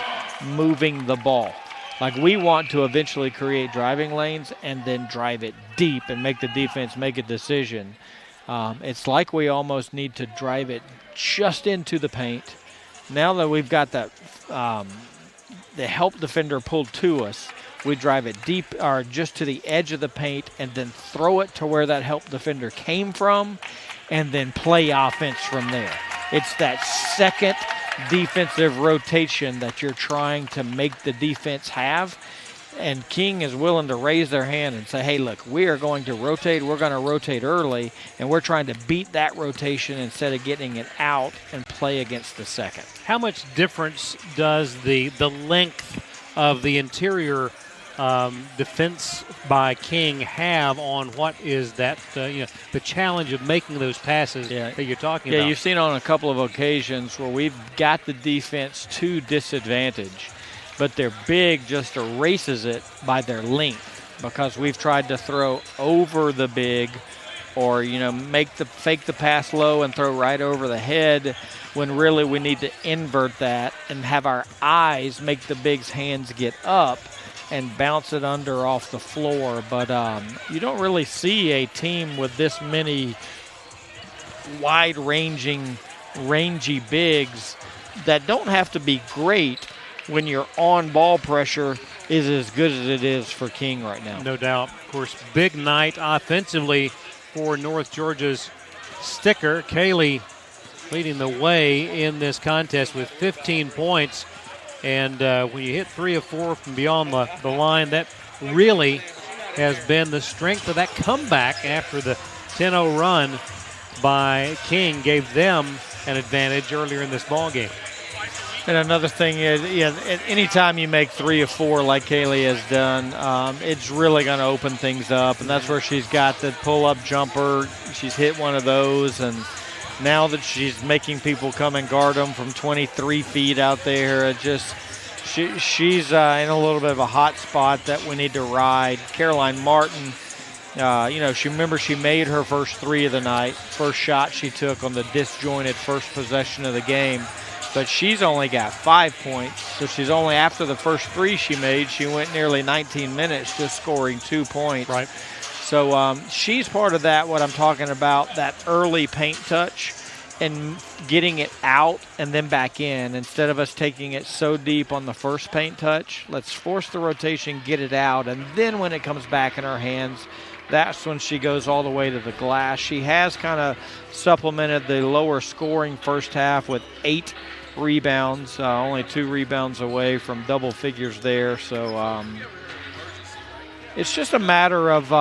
moving the ball? Like, we want to eventually create driving lanes and then drive it deep and make the defense make a decision. It's like we almost need to drive it just into the paint. Now that we've got that the help defender pulled to us, we drive it deep or just to the edge of the paint and then throw it to where that help defender came from and then play offense from there. It's that second defensive rotation that you're trying to make the defense have. And King is willing to raise their hand and say, hey, look, we are going to rotate. We're going to rotate early, and we're trying to beat that rotation instead of getting it out and play against the second. How much difference does the length of the interior defense by King have on what is that, the challenge of making those passes that you're talking about? Yeah, you've seen on a couple of occasions where we've got the defense to disadvantage, but their big just erases it by their length, because we've tried to throw over the big or, fake the pass low and throw right over the head, when really we need to invert that and have our eyes make the big's hands get up and bounce it under off the floor. But you don't really see a team with this many wide-ranging, rangy bigs that don't have to be great when your on-ball pressure is as good as it is for King right now. No doubt. Of course, big night offensively for North Georgia's Sticker. Kaylee leading the way in this contest with 15 points. And when you hit 3 of 4 from beyond the line, that really has been the strength of that comeback after the 10-0 run by King gave them an advantage earlier in this ball game. And another thing is, anytime you make 3 of 4 like Kaylee has done, it's really going to open things up. And that's where she's got the pull-up jumper. She's hit one of those, and now that she's making people come and guard them from 23 feet out there, she's in a little bit of a hot spot that we need to ride. Caroline Martin, she made her first 3 of the night, first shot she took on the disjointed first possession of the game. But she's only got 5 points, so she's only, after the first 3 she made, she went nearly 19 minutes just scoring 2 points. Right. So she's part of that, what I'm talking about, that early paint touch and getting it out and then back in. Instead of us taking it so deep on the first paint touch, let's force the rotation, get it out, and then when it comes back in her hands, that's when she goes all the way to the glass. She has kind of supplemented the lower scoring first half with 8 rebounds, only 2 rebounds away from double figures there. So it's just a matter of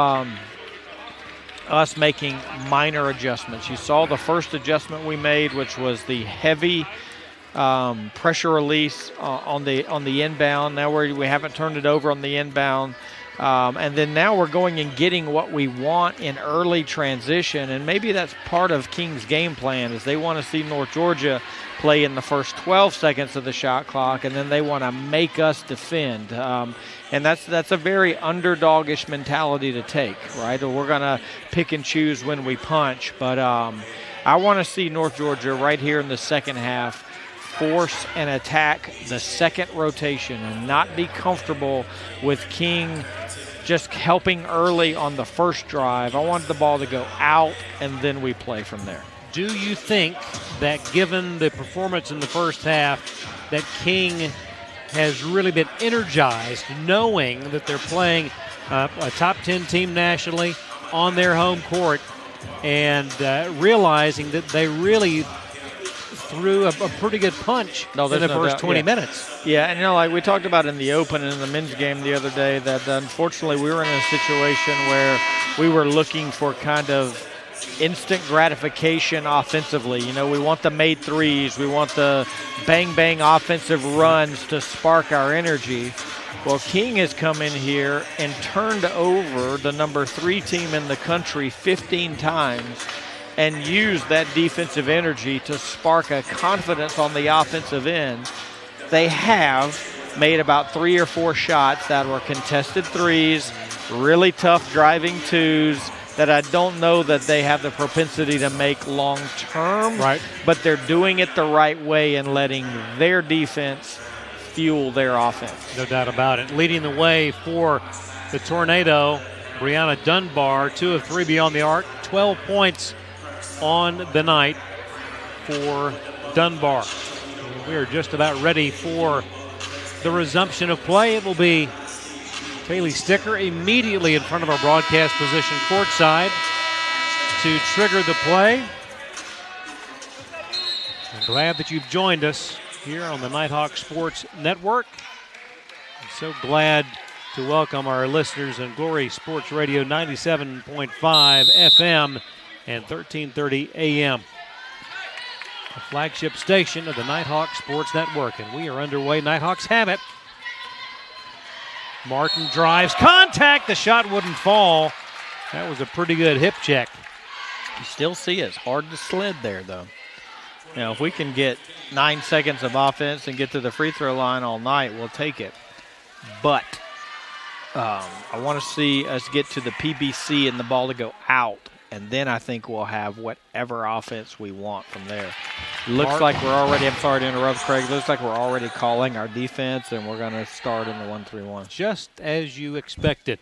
us making minor adjustments. You saw the first adjustment we made, which was the heavy pressure release on the inbound. Now we haven't turned it over on the inbound. And then now we're going and getting what we want in early transition, and maybe that's part of King's game plan, is they want to see North Georgia play in the first 12 seconds of the shot clock, and then they want to make us defend. And that's a very underdogish mentality to take, right? We're going to pick and choose when we punch, but I want to see North Georgia right here in the second half force and attack the second rotation and not be comfortable with King just helping early on the first drive. I want the ball to go out, and then we play from there. Do you think that given the performance in the first half that King has really been energized knowing that they're playing a top 10 team nationally on their home court and realizing that they really threw a pretty good punch in the first 20 minutes? Yeah, and like we talked about in the Open and in the men's game the other day, that unfortunately we were in a situation where we were looking for kind of instant gratification offensively. We want the made threes. We want the bang-bang offensive runs to spark our energy. Well, King has come in here and turned over the number 3 team in the country 15 times and used that defensive energy to spark a confidence on the offensive end. They have made about 3 or 4 shots that were contested threes, really tough driving twos, that I don't know that they have the propensity to make long term, right? But they're doing it the right way and letting their defense fuel their offense. No doubt about it. Leading the way for the Tornado, Brianna Dunbar, 2 of 3 beyond the arc, 12 points on the night for Dunbar. We are just about ready for the resumption of play. It will be Kaylee Sticker immediately in front of our broadcast position courtside to trigger the play. I'm glad that you've joined us here on the Nighthawk Sports Network. I'm so glad to welcome our listeners on Glory Sports Radio 97.5 FM and 1330 AM. The flagship station of the Nighthawk Sports Network. And we are underway. Nighthawks have it. Martin drives, contact, the shot wouldn't fall. That was a pretty good hip check. You still see it's hard to slid there, though. If we can get 9 seconds of offense and get to the free throw line all night, we'll take it. But I want to see us get to the PBC and the ball to go out, and then I think we'll have whatever offense we want from there. Looks like we're already, I'm sorry to interrupt, Craig, looks like we're already calling our defense, and we're going to start in the 1-3-1. Just as you expected.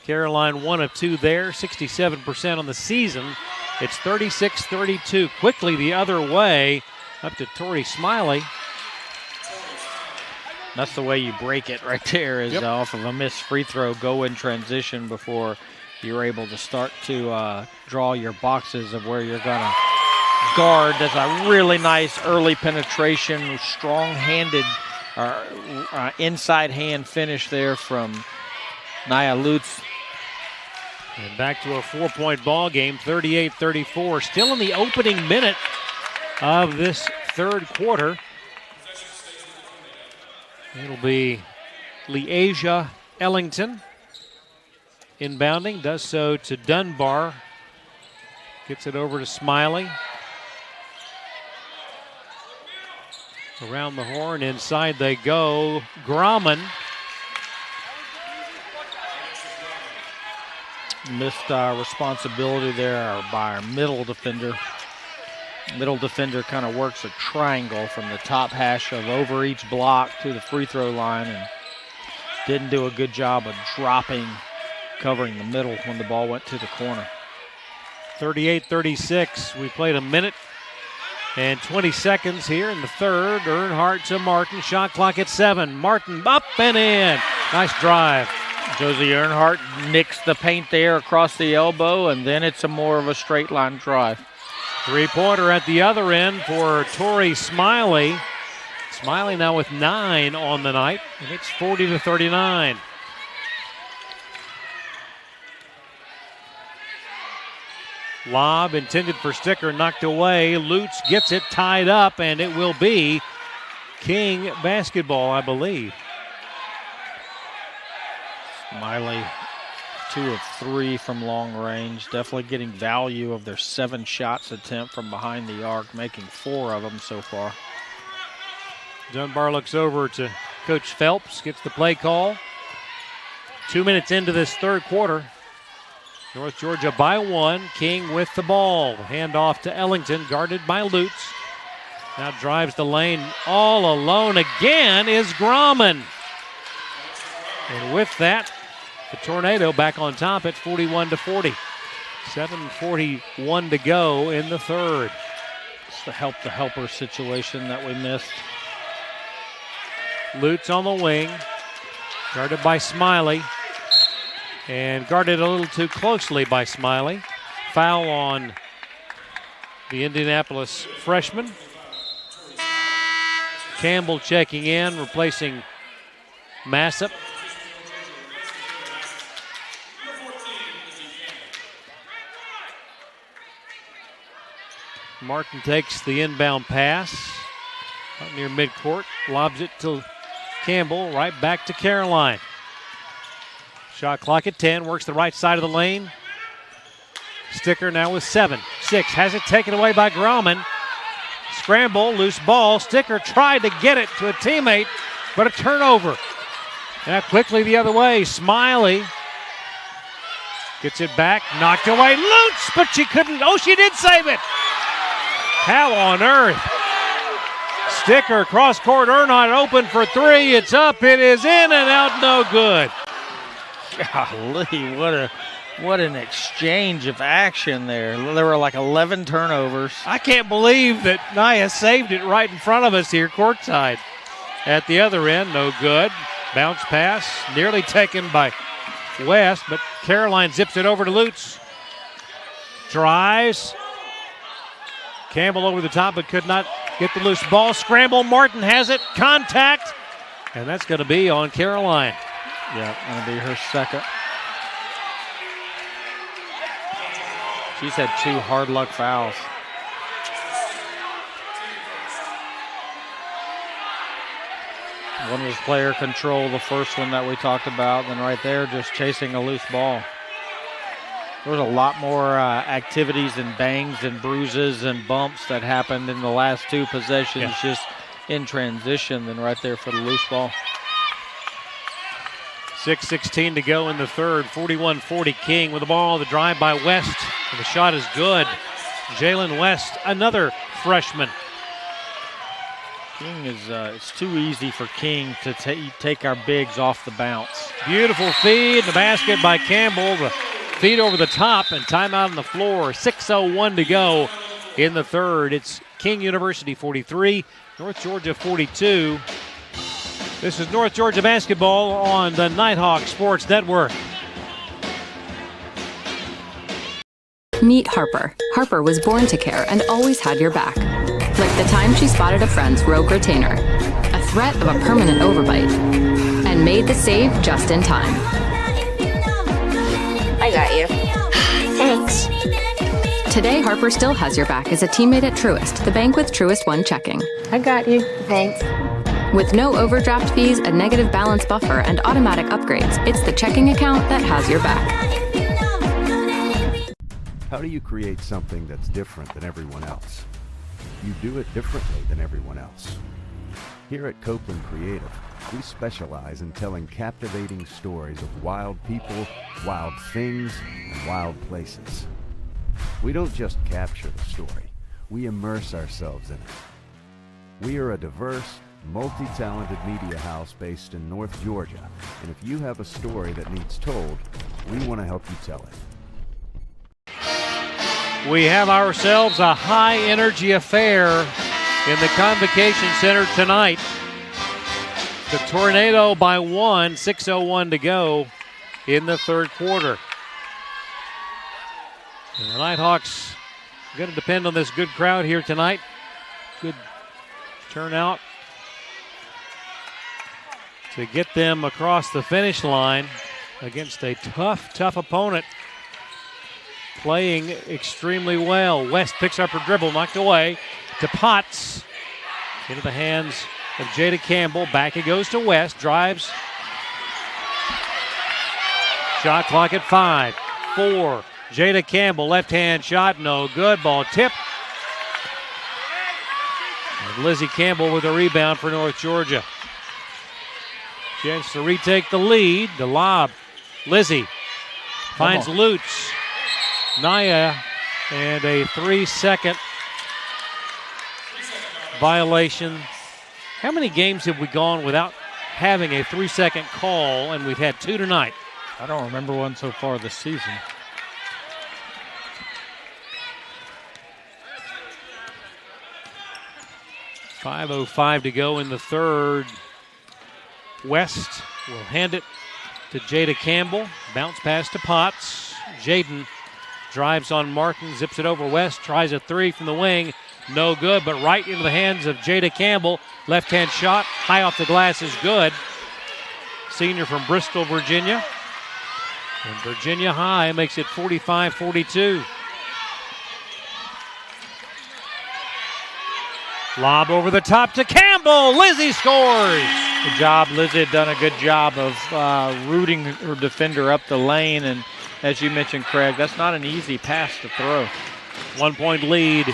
Caroline 1 of 2 there, 67% on the season. It's 36-32. Quickly the other way, up to Tori Smiley. That's the way you break it right there, is off of a missed free throw, go in transition before you're able to start to draw your boxes of where you're going to guard. That's a really nice early penetration, strong-handed inside hand finish there from Nia Lutz. And back to a 4-point ball game, 38-34. Still in the opening minute of this third quarter. It'll be Leasia Ellington inbounding, does so to Dunbar. Gets it over to Smiley. Around the horn, inside they go. Grauman. Missed responsibility there by our middle defender. Middle defender kind of works a triangle from the top hash of over each block to the free throw line and didn't do a good job of dropping, covering the middle when the ball went to the corner. 38-36. We played a minute and 20 seconds here in the third. Earnhardt to Martin. Shot clock at 7. Martin up and in. Nice drive. Josie Earnhardt nicks the paint there across the elbow, and then it's more of a straight line drive. Three-pointer at the other end for Tori Smiley. Smiley now with 9 on the night, and it's 40-39. Lob intended for Sticker, knocked away. Lutz gets it tied up, and it will be King basketball, I believe. Smiley, 2 of 3 from long range. Definitely getting value of their 7 shots attempt from behind the arc, making 4 of them so far. Dunbar looks over to Coach Phelps, gets the play call. 2 minutes into this third quarter. North Georgia by 1. King with the ball. Handoff to Ellington, guarded by Lutz. Now drives the lane all alone again is Grauman. And with that, the Tornado back on top at 41-40. 7:41 to go in the third. the helper situation that we missed. Lutz on the wing, guarded by Smiley, and guarded a little too closely by Smiley. Foul on the Indianapolis freshman. Campbell checking in, replacing Massip. Martin takes the inbound pass out near midcourt, lobs it to Campbell, right back to Caroline. Shot clock at 10, works the right side of the lane. Sticker now with 7. 6, has it taken away by Grauman. Scramble, loose ball. Sticker tried to get it to a teammate, but a turnover. Now quickly the other way. Smiley gets it back, knocked away. Lutz, but she couldn't. Oh, she did save it. How on earth? Sticker cross court, Ernott open for 3. It's up, it is in and out, no good. Golly, what an exchange of action there. There were like 11 turnovers. I can't believe that Nia saved it right in front of us here, courtside. At the other end, no good. Bounce pass, nearly taken by West, but Caroline zips it over to Lutz. Drives. Campbell over the top, but could not get the loose ball. Scramble, Martin has it. Contact, and that's going to be on Caroline. Yeah, going to be her second. She's had 2 hard luck fouls. One was player control, the first one that we talked about, and right there just chasing a loose ball. There was a lot more activities and bangs and bruises and bumps that happened in the last 2 possessions just in transition than right there for the loose ball. 6:16 to go in the third. 41-40 King with the ball. The drive by West. And the shot is good. Jalen West, another freshman. King is, it's too easy for King to take our bigs off the bounce. Beautiful feed. The basket by Campbell. The feed over the top and timeout on the floor. 6:01 to go in the third. It's King University 43, North Georgia 42. This is North Georgia basketball on the Nighthawk Sports Network. Meet Harper. Harper was born to care and always had your back. Like the time she spotted a friend's rogue retainer, a threat of a permanent overbite, and made the save just in time. I got you. Thanks. Today, Harper still has your back as a teammate at Truist, the bank with Truist One checking. I got you. Thanks. With no overdraft fees, a negative balance buffer, and automatic upgrades, it's the checking account that has your back. How do you create something that's different than everyone else? You do it differently than everyone else. Here at Copeland Creative, we specialize in telling captivating stories of wild people, wild things, and wild places. We don't just capture the story, we immerse ourselves in it. We are a diverse, multi-talented media house based in North Georgia, and if you have a story that needs told, we want to help you tell it. We have ourselves a high-energy affair in the Convocation Center tonight. The Tornado by 1, 6:01 to go in the third quarter. And the Nighthawks going to depend on this good crowd here tonight. Good turnout to get them across the finish line against a tough opponent. Playing extremely well. West picks up her dribble, knocked away to Potts. Into the hands of Jada Campbell. Back it goes to West. Drives. Shot clock at 5. 4. Jada Campbell, left-hand shot, no good. Ball tip. And Lizzie Campbell with a rebound for North Georgia. Chance to retake the lead. The lob. Lizzie finds Lutz. Naya, and a 3-second violation. How many games have we gone without having a 3-second call, and we've had 2 tonight? I don't remember one so far this season. 5:05 to go in the third. West will hand it to Jada Campbell. Bounce pass to Potts. Jaden drives on Martin, zips it over West, tries a three from the wing. No good, but right into the hands of Jada Campbell. Left-hand shot, high off the glass is good. Senior from Bristol, Virginia. And Virginia High makes it 45-42. Lob over the top to Campbell. Lizzie scores. Good job. Lizzie had done a good job of rooting her defender up the lane. And as you mentioned, Craig, that's not an easy pass to throw. 1 point lead.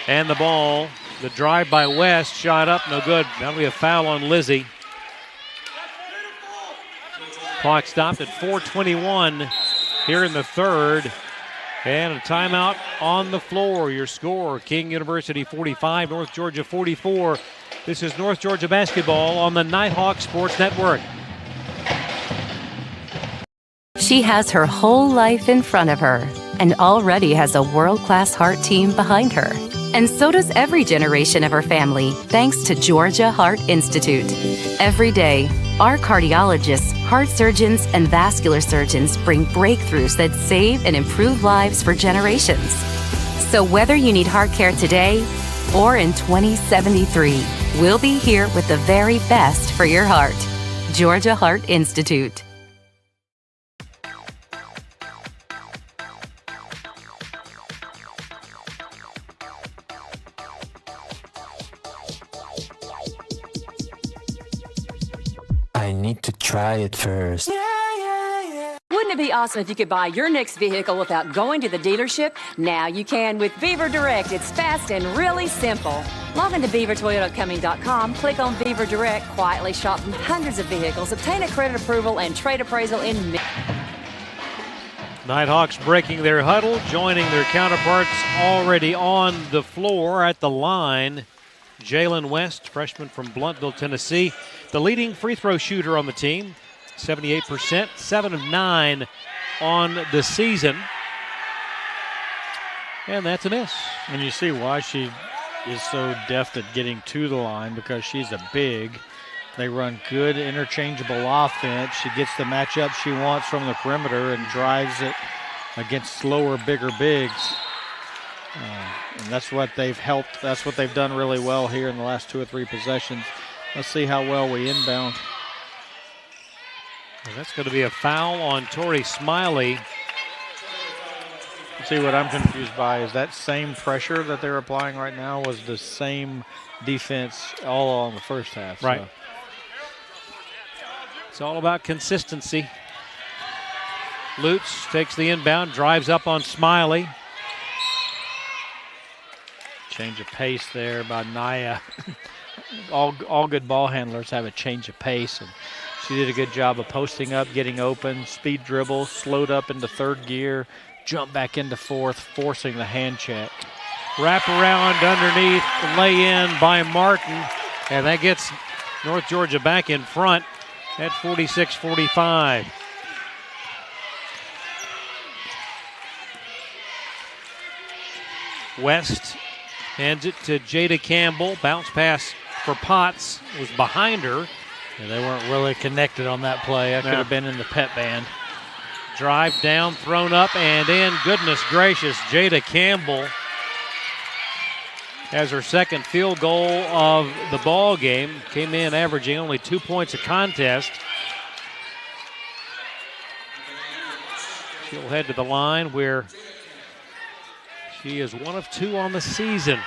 And the ball. The drive by West. Shot up. No good. That'll be a foul on Lizzie. Clock stopped at 4:21 here in the third. And a timeout on the floor. Your score, King University 45, North Georgia 44. This is North Georgia basketball on the Nighthawk Sports Network. She has her whole life in front of her and already has a world-class heart team behind her. And so does every generation of her family, thanks to Georgia Heart Institute. Every day, our cardiologists, heart surgeons, and vascular surgeons bring breakthroughs that save and improve lives for generations. So whether you need heart care today or in 2073, we'll be here with the very best for your heart. Georgia Heart Institute. I need to try it first. Wouldn't it be awesome if you could buy your next vehicle without going to the dealership? Now you can with Beaver Direct. It's fast and really simple. Log into beavertoyotacoming.com, click on Beaver Direct, quietly shop from hundreds of vehicles, obtain a credit approval and trade appraisal in minutes. Nighthawks breaking their huddle, joining their counterparts already on the floor at the line. Jalen West, freshman from Blountville, Tennessee, the leading free throw shooter on the team, 78%, 7 of 9 on the season. And that's a miss. And you see why she is so deft at getting to the line, because she's a big. They run good interchangeable offense. She gets the matchup she wants from the perimeter and drives it against slower, bigger bigs. And that's what they've helped. That's what they've done really well here in the last 2 or 3 possessions. Let's see how well we inbound. Well, that's going to be a foul on Tori Smiley. See, what I'm confused by is that same pressure that they're applying right now was the same defense all along the first half. Right. So. It's all about consistency. Lutz takes the inbound, drives up on Smiley. Change of pace there by Naya. all good ball handlers have a change of pace, and she did a good job of posting up, getting open, speed dribble, slowed up into third gear, jump back into fourth, forcing the hand check. Wrap around underneath, lay in by Martin, and that gets North Georgia back in front at 46-45. West hands it to Jada Campbell. Bounce pass for Potts was behind her. Yeah, they weren't really connected on that play. That could have been in the pet band. Drive down, thrown up and in. Goodness gracious, Jada Campbell has her second field goal of the ball game. Came in averaging only 2 points a contest. She'll head to the line where she is 1 of 2 on the season.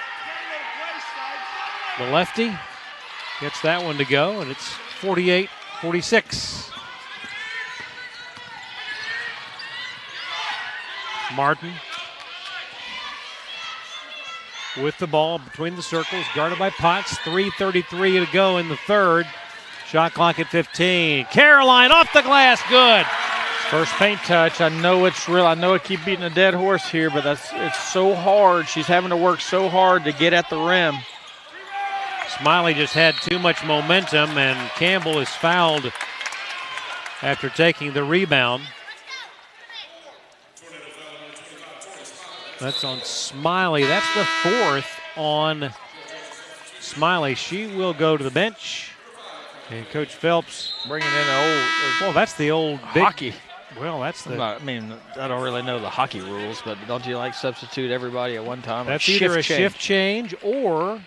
The lefty gets that one to go, and it's 48-46. Martin with the ball between the circles, guarded by Potts. 3:33 to go in the third. Shot clock at 15. Caroline off the glass, good. First paint touch. I know it's real. I know I keep beating a dead horse here, but it's so hard. She's having to work so hard to get at the rim. Smiley just had too much momentum, and Campbell is fouled after taking the rebound. That's on Smiley. That's the 4th on Smiley, she will go to the bench. And Coach Phelps bringing in an old. Well, that's the old hockey. Well, that's the. I don't really know the hockey rules, but don't you like substitute everybody at one time? That's either a shift change or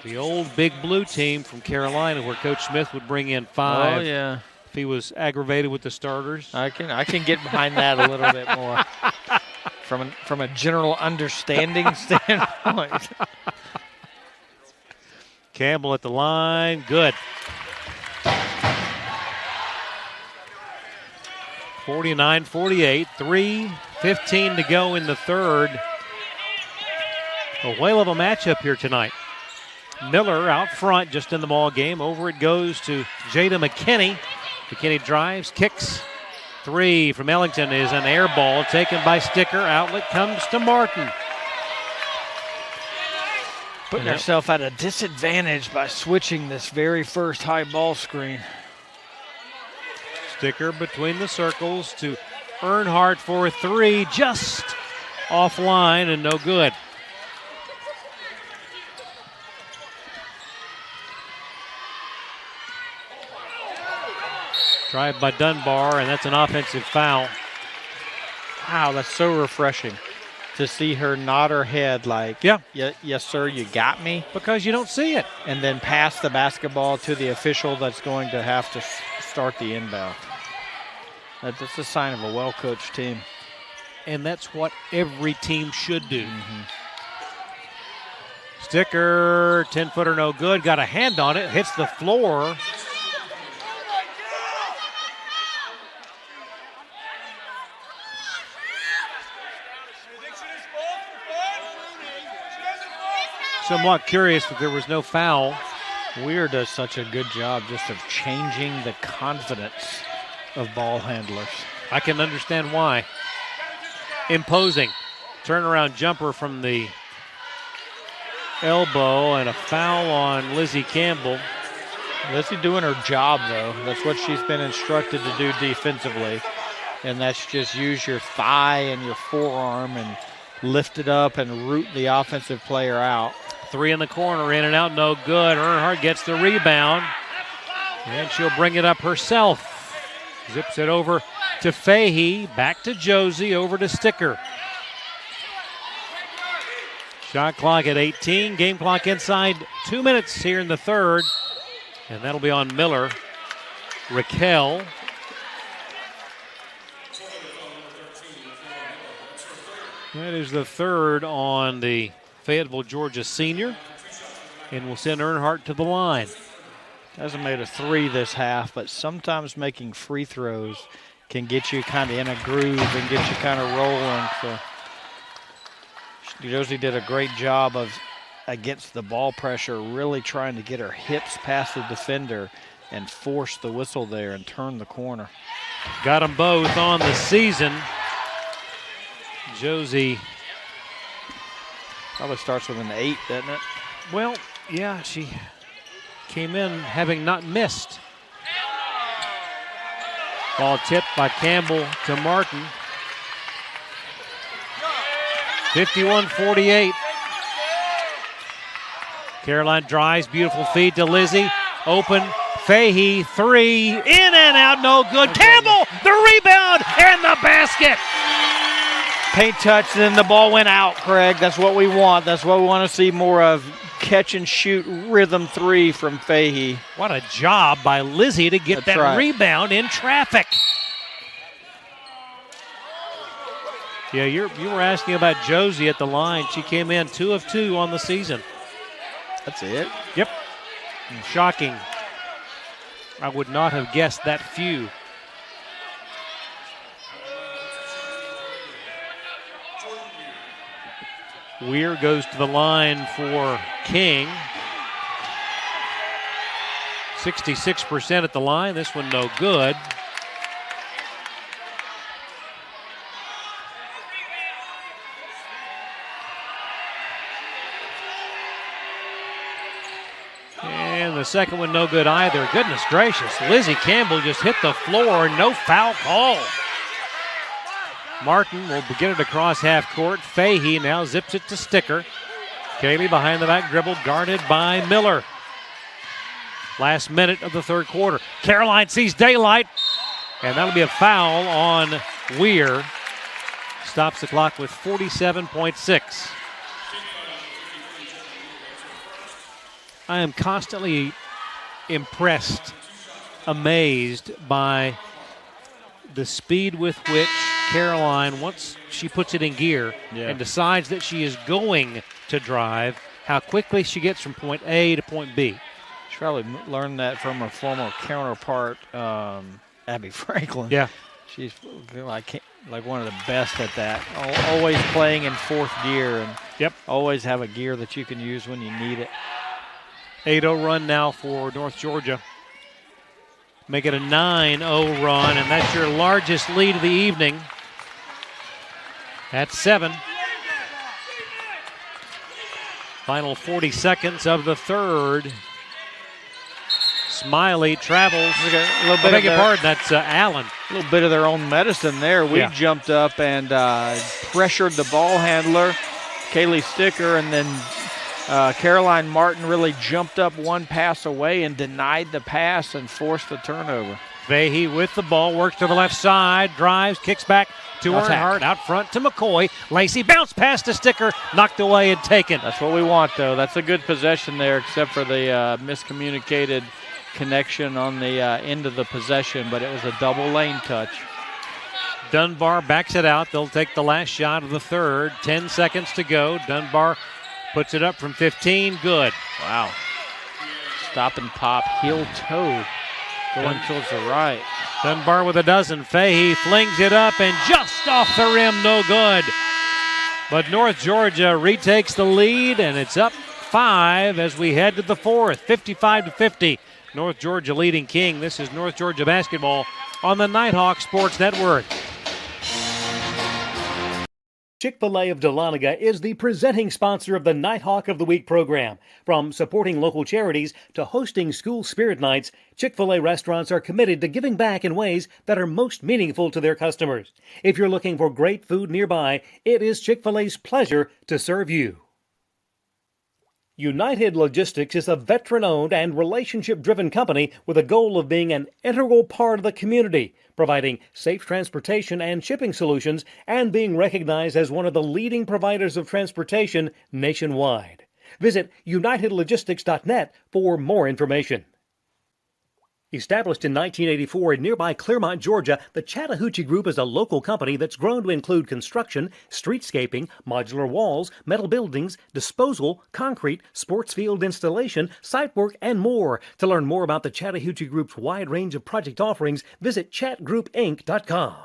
the old Big Blue team from Carolina, where Coach Smith would bring in 5. Oh yeah. If he was aggravated with the starters. I can get behind that a little bit more. From a general understanding standpoint. Campbell at the line, good. 49-48, 3:15 to go in the third. A whale of a matchup here tonight. Miller out front, just in the ball game. Over it goes to Jada McKinney. McKinney drives, kicks. 3 from Ellington is an air ball taken by Sticker. Outlet comes to Martin. Putting herself at a disadvantage by switching this very first high ball screen. Sticker between the circles to Earnhardt for a 3, just offline and no good. Drive by Dunbar, and that's an offensive foul. Wow, that's so refreshing to see her nod her head like, yeah, yes, sir, you got me. Because you don't see it. And then pass the basketball to the official that's going to have to start the inbound. That's a sign of a well-coached team. And that's what every team should do. Mm-hmm. Sticker, 10-footer no good, got a hand on it, hits the floor. Somewhat curious that there was no foul. Weir does such a good job just of changing the confidence of ball handlers. I can understand why. Imposing. Turnaround jumper from the elbow and a foul on Lizzie Campbell. Lizzie doing her job, though. That's what she's been instructed to do defensively. And that's just use your thigh and your forearm and lift it up and root the offensive player out. 3 in the corner, in and out, no good. Earnhardt gets the rebound, and she'll bring it up herself. Zips it over to Fahey, back to Josie, over to Sticker. Shot clock at 18, game clock inside 2 minutes here in the third, and that'll be on Miller. Raquel. That is the third on the Fayetteville, Georgia senior, and we'll send Earnhardt to the line. Hasn't made a 3 this half, but sometimes making free throws can get you kind of in a groove and get you kind of rolling. So Josie did a great job of, against the ball pressure, really trying to get her hips past the defender and force the whistle there and turn the corner. Got them both on the season. Josie probably starts with an 8, doesn't it? Well, yeah, she came in having not missed. Ball tipped by Campbell to Martin. 51-48. Caroline drives, beautiful feed to Lizzie. Open, Fahey, 3, in and out, no good. Campbell, the rebound, and the basket. Paint touch, and then the ball went out, Craig. That's what we want. That's what we want to see more of. Catch and shoot rhythm 3 from Fahey. What a job by Lizzie to get that rebound in traffic. Yeah, you were asking about Josie at the line. She came in 2 of 2 on the season. That's it? Yep. Shocking. I would not have guessed that few. Weir goes to the line for King. 66% at the line. This one no good. And the second one no good either. Goodness gracious. Lizzie Campbell just hit the floor. No foul call. Martin will get it across half court. Fahey now zips it to Sticker. Kaylee behind the back dribble, guarded by Miller. Last minute of the third quarter. Caroline sees daylight, and that'll be a foul on Weir. Stops the clock with 47.6. I am constantly impressed, amazed by the speed with which Caroline, once she puts it in gear and decides that she is going to drive, how quickly she gets from point A to point B. She probably learned that from her former counterpart, Abby Franklin. Yeah. She's like one of the best at that. Always playing in fourth gear and always have a gear that you can use when you need it. 8-0 run now for North Georgia. Make it a 9-0 run, and that's your largest lead of the evening. At 7. Final 40 seconds of the third. Smiley travels. A little bit beg your pardon, that's Allen. A little bit of their own medicine there. We jumped up and pressured the ball handler, Kaylee Sticker, and then Caroline Martin really jumped up one pass away and denied the pass and forced the turnover. Fahey with the ball, works to the left side, drives, kicks back to Earnhardt, out front to McCoy. Lacey bounce pass to Sticker, knocked away and taken. That's what we want, though. That's a good possession there, except for the miscommunicated connection on the end of the possession, but it was a double lane touch. Dunbar backs it out. They'll take the last shot of the third. 10 seconds to go. Dunbar puts it up from 15. Good. Wow. Stop and pop, heel toe. Going towards the right. Dunbar with a dozen. Fahey flings it up and just off the rim, no good. But North Georgia retakes the lead, and it's up 5 as we head to the fourth. 55-50. North Georgia leading King. This is North Georgia basketball on the Nighthawk Sports Network. Chick-fil-A of Dahlonega is the presenting sponsor of the Nighthawk of the Week program. From supporting local charities to hosting school spirit nights, Chick-fil-A restaurants are committed to giving back in ways that are most meaningful to their customers. If you're looking for great food nearby, it is Chick-fil-A's pleasure to serve you. United Logistics is a veteran-owned and relationship-driven company with a goal of being an integral part of the community, providing safe transportation and shipping solutions, and being recognized as one of the leading providers of transportation nationwide. Visit unitedlogistics.net for more information. Established in 1984 in nearby Clermont, Georgia, the Chattahoochee Group is a local company that's grown to include construction, streetscaping, modular walls, metal buildings, disposal, concrete, sports field installation, site work, and more. To learn more about the Chattahoochee Group's wide range of project offerings, visit chatgroupinc.com.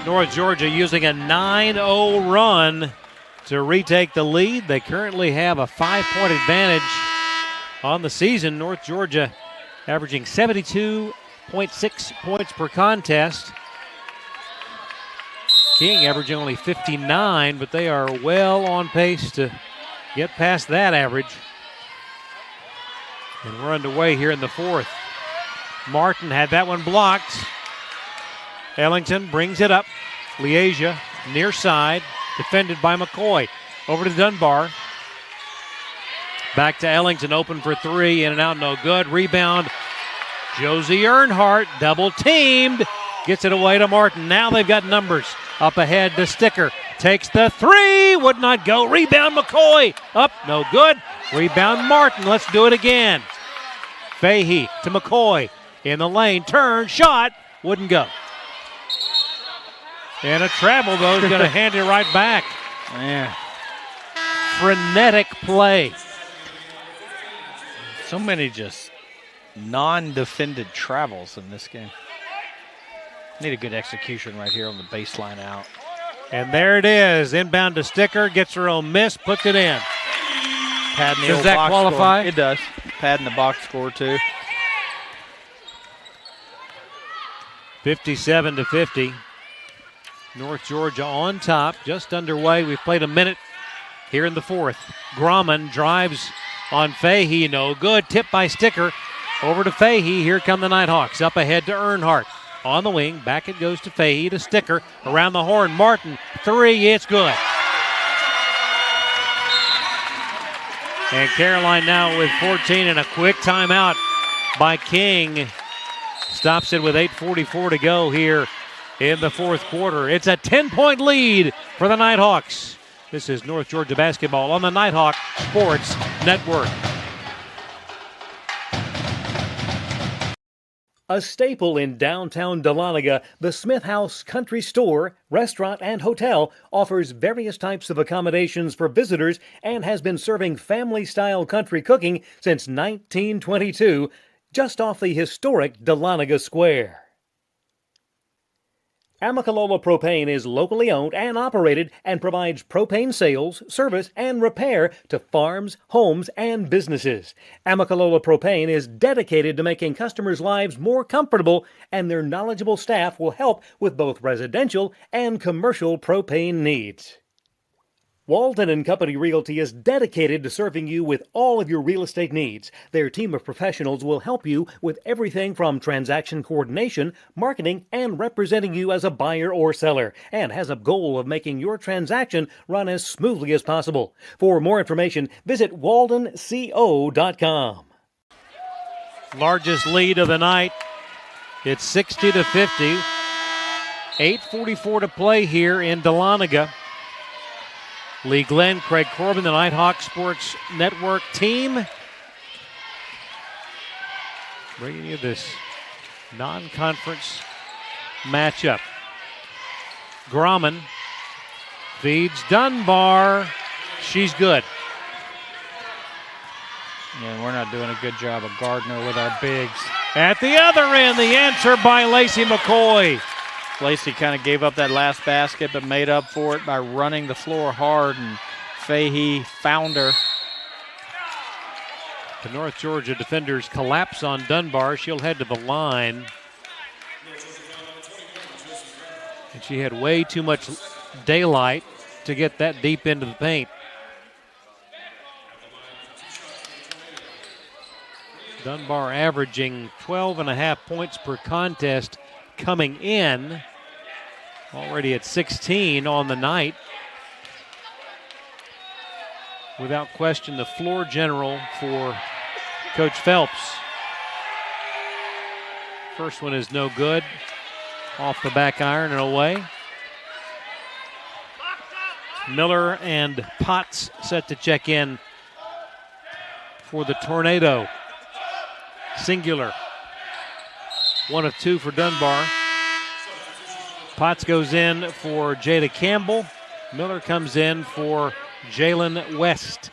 North Georgia using a 9-0 run to retake the lead. They currently have a 5-point advantage on the season. North Georgia averaging 72.6 points per contest. King averaging only 59, but they are well on pace to get past that average. And we're underway here in the fourth. Martin had that one blocked. Ellington brings it up. Liasia near side, defended by McCoy. Over to Dunbar. Back to Ellington, open for three, in and out, no good. Rebound, Josie Earnhardt, double teamed, gets it away to Martin. Now they've got numbers. Up ahead to Sticker, takes the three, would not go. Rebound McCoy, up, no good. Rebound Martin, let's do it again. Fahey to McCoy, in the lane, turn, shot, wouldn't go. And a travel, though, is going to hand it right back. Man. Frenetic play. So many just non-defended travels in this game. Need a good execution right here on the baseline out. And there it is. Inbound to Sticker, gets her own miss, puts it in. Does that qualify? Score. It does. Pad in the box score, too. 57-50. North Georgia on top, just underway. We've played a minute here in the fourth. Grauman drives on Fahey, no good. Tip by Sticker. Over to Fahey. Here come the Nighthawks. Up ahead to Earnhardt. On the wing. Back it goes to Fahey to Sticker. Around the horn. Martin. Three. It's good. And Caroline now with 14 and a quick timeout by King. Stops it with 8:44 to go here in the fourth quarter. It's a 10-point lead for the Nighthawks. This is North Georgia basketball on the Nighthawk Sports Network. A staple in downtown Dahlonega, the Smith House Country Store, Restaurant, and Hotel offers various types of accommodations for visitors and has been serving family-style country cooking since 1922, just off the historic Dahlonega Square. Amicalola Propane is locally owned and operated and provides propane sales, service, and repair to farms, homes, and businesses. Amicalola Propane is dedicated to making customers' lives more comfortable, and their knowledgeable staff will help with both residential and commercial propane needs. Walton & Company Realty is dedicated to serving you with all of your real estate needs. Their team of professionals will help you with everything from transaction coordination, marketing, and representing you as a buyer or seller, and has a goal of making your transaction run as smoothly as possible. For more information, visit waltonco.com. Largest lead of the night. It's 60-50. 8:44 to play here in Dahlonega. Lee Glenn, Craig Corbin, the Nighthawk Sports Network team, bringing you this non-conference matchup. Grauman feeds Dunbar. She's good. Yeah, we're not doing a good job of Gardner with our bigs. At the other end, the answer by Lacey McCoy. Lacey kind of gave up that last basket, but made up for it by running the floor hard, and Fahey found her. The North Georgia defenders collapse on Dunbar. She'll head to the line. And she had way too much daylight to get that deep into the paint. Dunbar averaging 12.5 points per contest coming in, already at 16 on the night. Without question, the floor general for Coach Phelps. First one is no good. Off the back iron and away. Miller and Potts set to check in for the Tornado. Singular. 1 of 2 for Dunbar. Potts goes in for Jada Campbell. Miller comes in for Jalen West.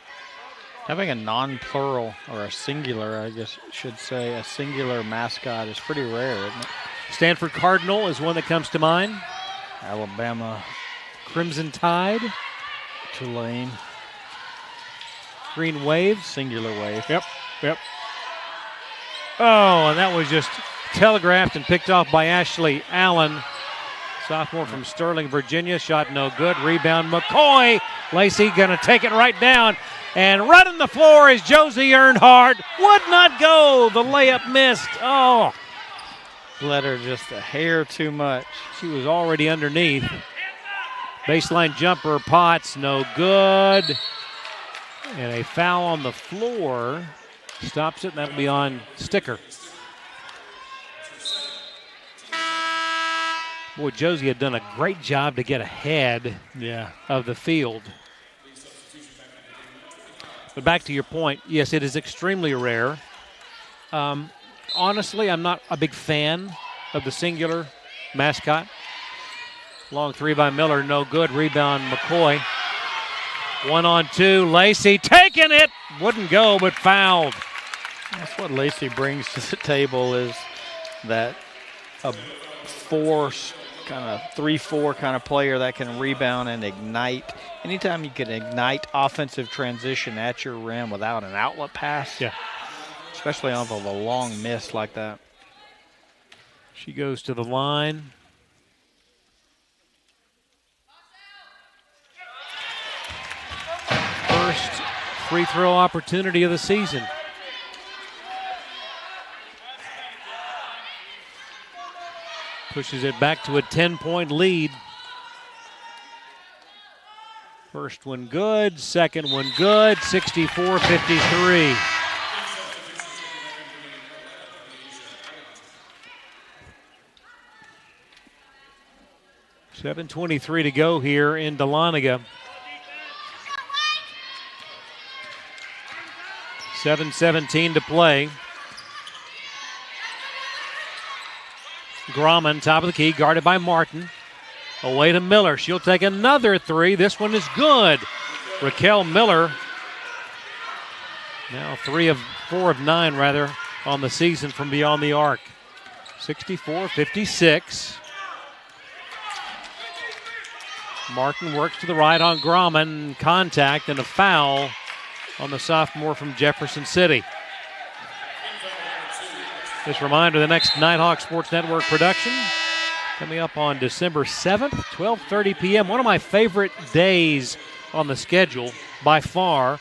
Having a non-plural, or a singular, I guess should say, a singular mascot is pretty rare, isn't it? Stanford Cardinal is one that comes to mind. Alabama Crimson Tide. Tulane. Green Wave. Singular wave. Yep. Oh, and that was just telegraphed and picked off by Ashley Allen. Sophomore from Sterling, Virginia. Shot no good. Rebound McCoy. Lacey going to take it right down. And running the floor is Josie Earnhardt. Would not go. The layup missed. Oh. Let her just a hair too much. She was already underneath. Baseline jumper, Potts, no good. And a foul on the floor. Stops it, and that'll be on Sticker. Boy, Josie had done a great job to get ahead of the field. But back to your point, yes, it is extremely rare. Honestly, I'm not a big fan of the singular mascot. Long three by Miller, no good. Rebound, McCoy. 1-on-2, Lacey taking it. Wouldn't go, but fouled. That's what Lacey brings to the table, is that a 3-4 kind of player that can rebound and ignite. Anytime you can ignite offensive transition at your rim without an outlet pass, especially off of a long miss like that. She goes to the line. First free throw opportunity of the season. Pushes it back to a 10-point lead. First one good, second one good, 64-53. $7:23 to go here in Dahlonega. 7:17 to play. Grauman, top of the key, guarded by Martin. Away to Miller. She'll take another three. This one is good. Raquel Miller, now 4 of 9 on the season from beyond the arc. 64-56. Martin works to the right on Grauman. Contact and a foul on the sophomore from Jefferson City. Just a reminder, the next Nighthawk Sports Network production coming up on December 7th, 12:30 p.m. One of my favorite days on the schedule by far.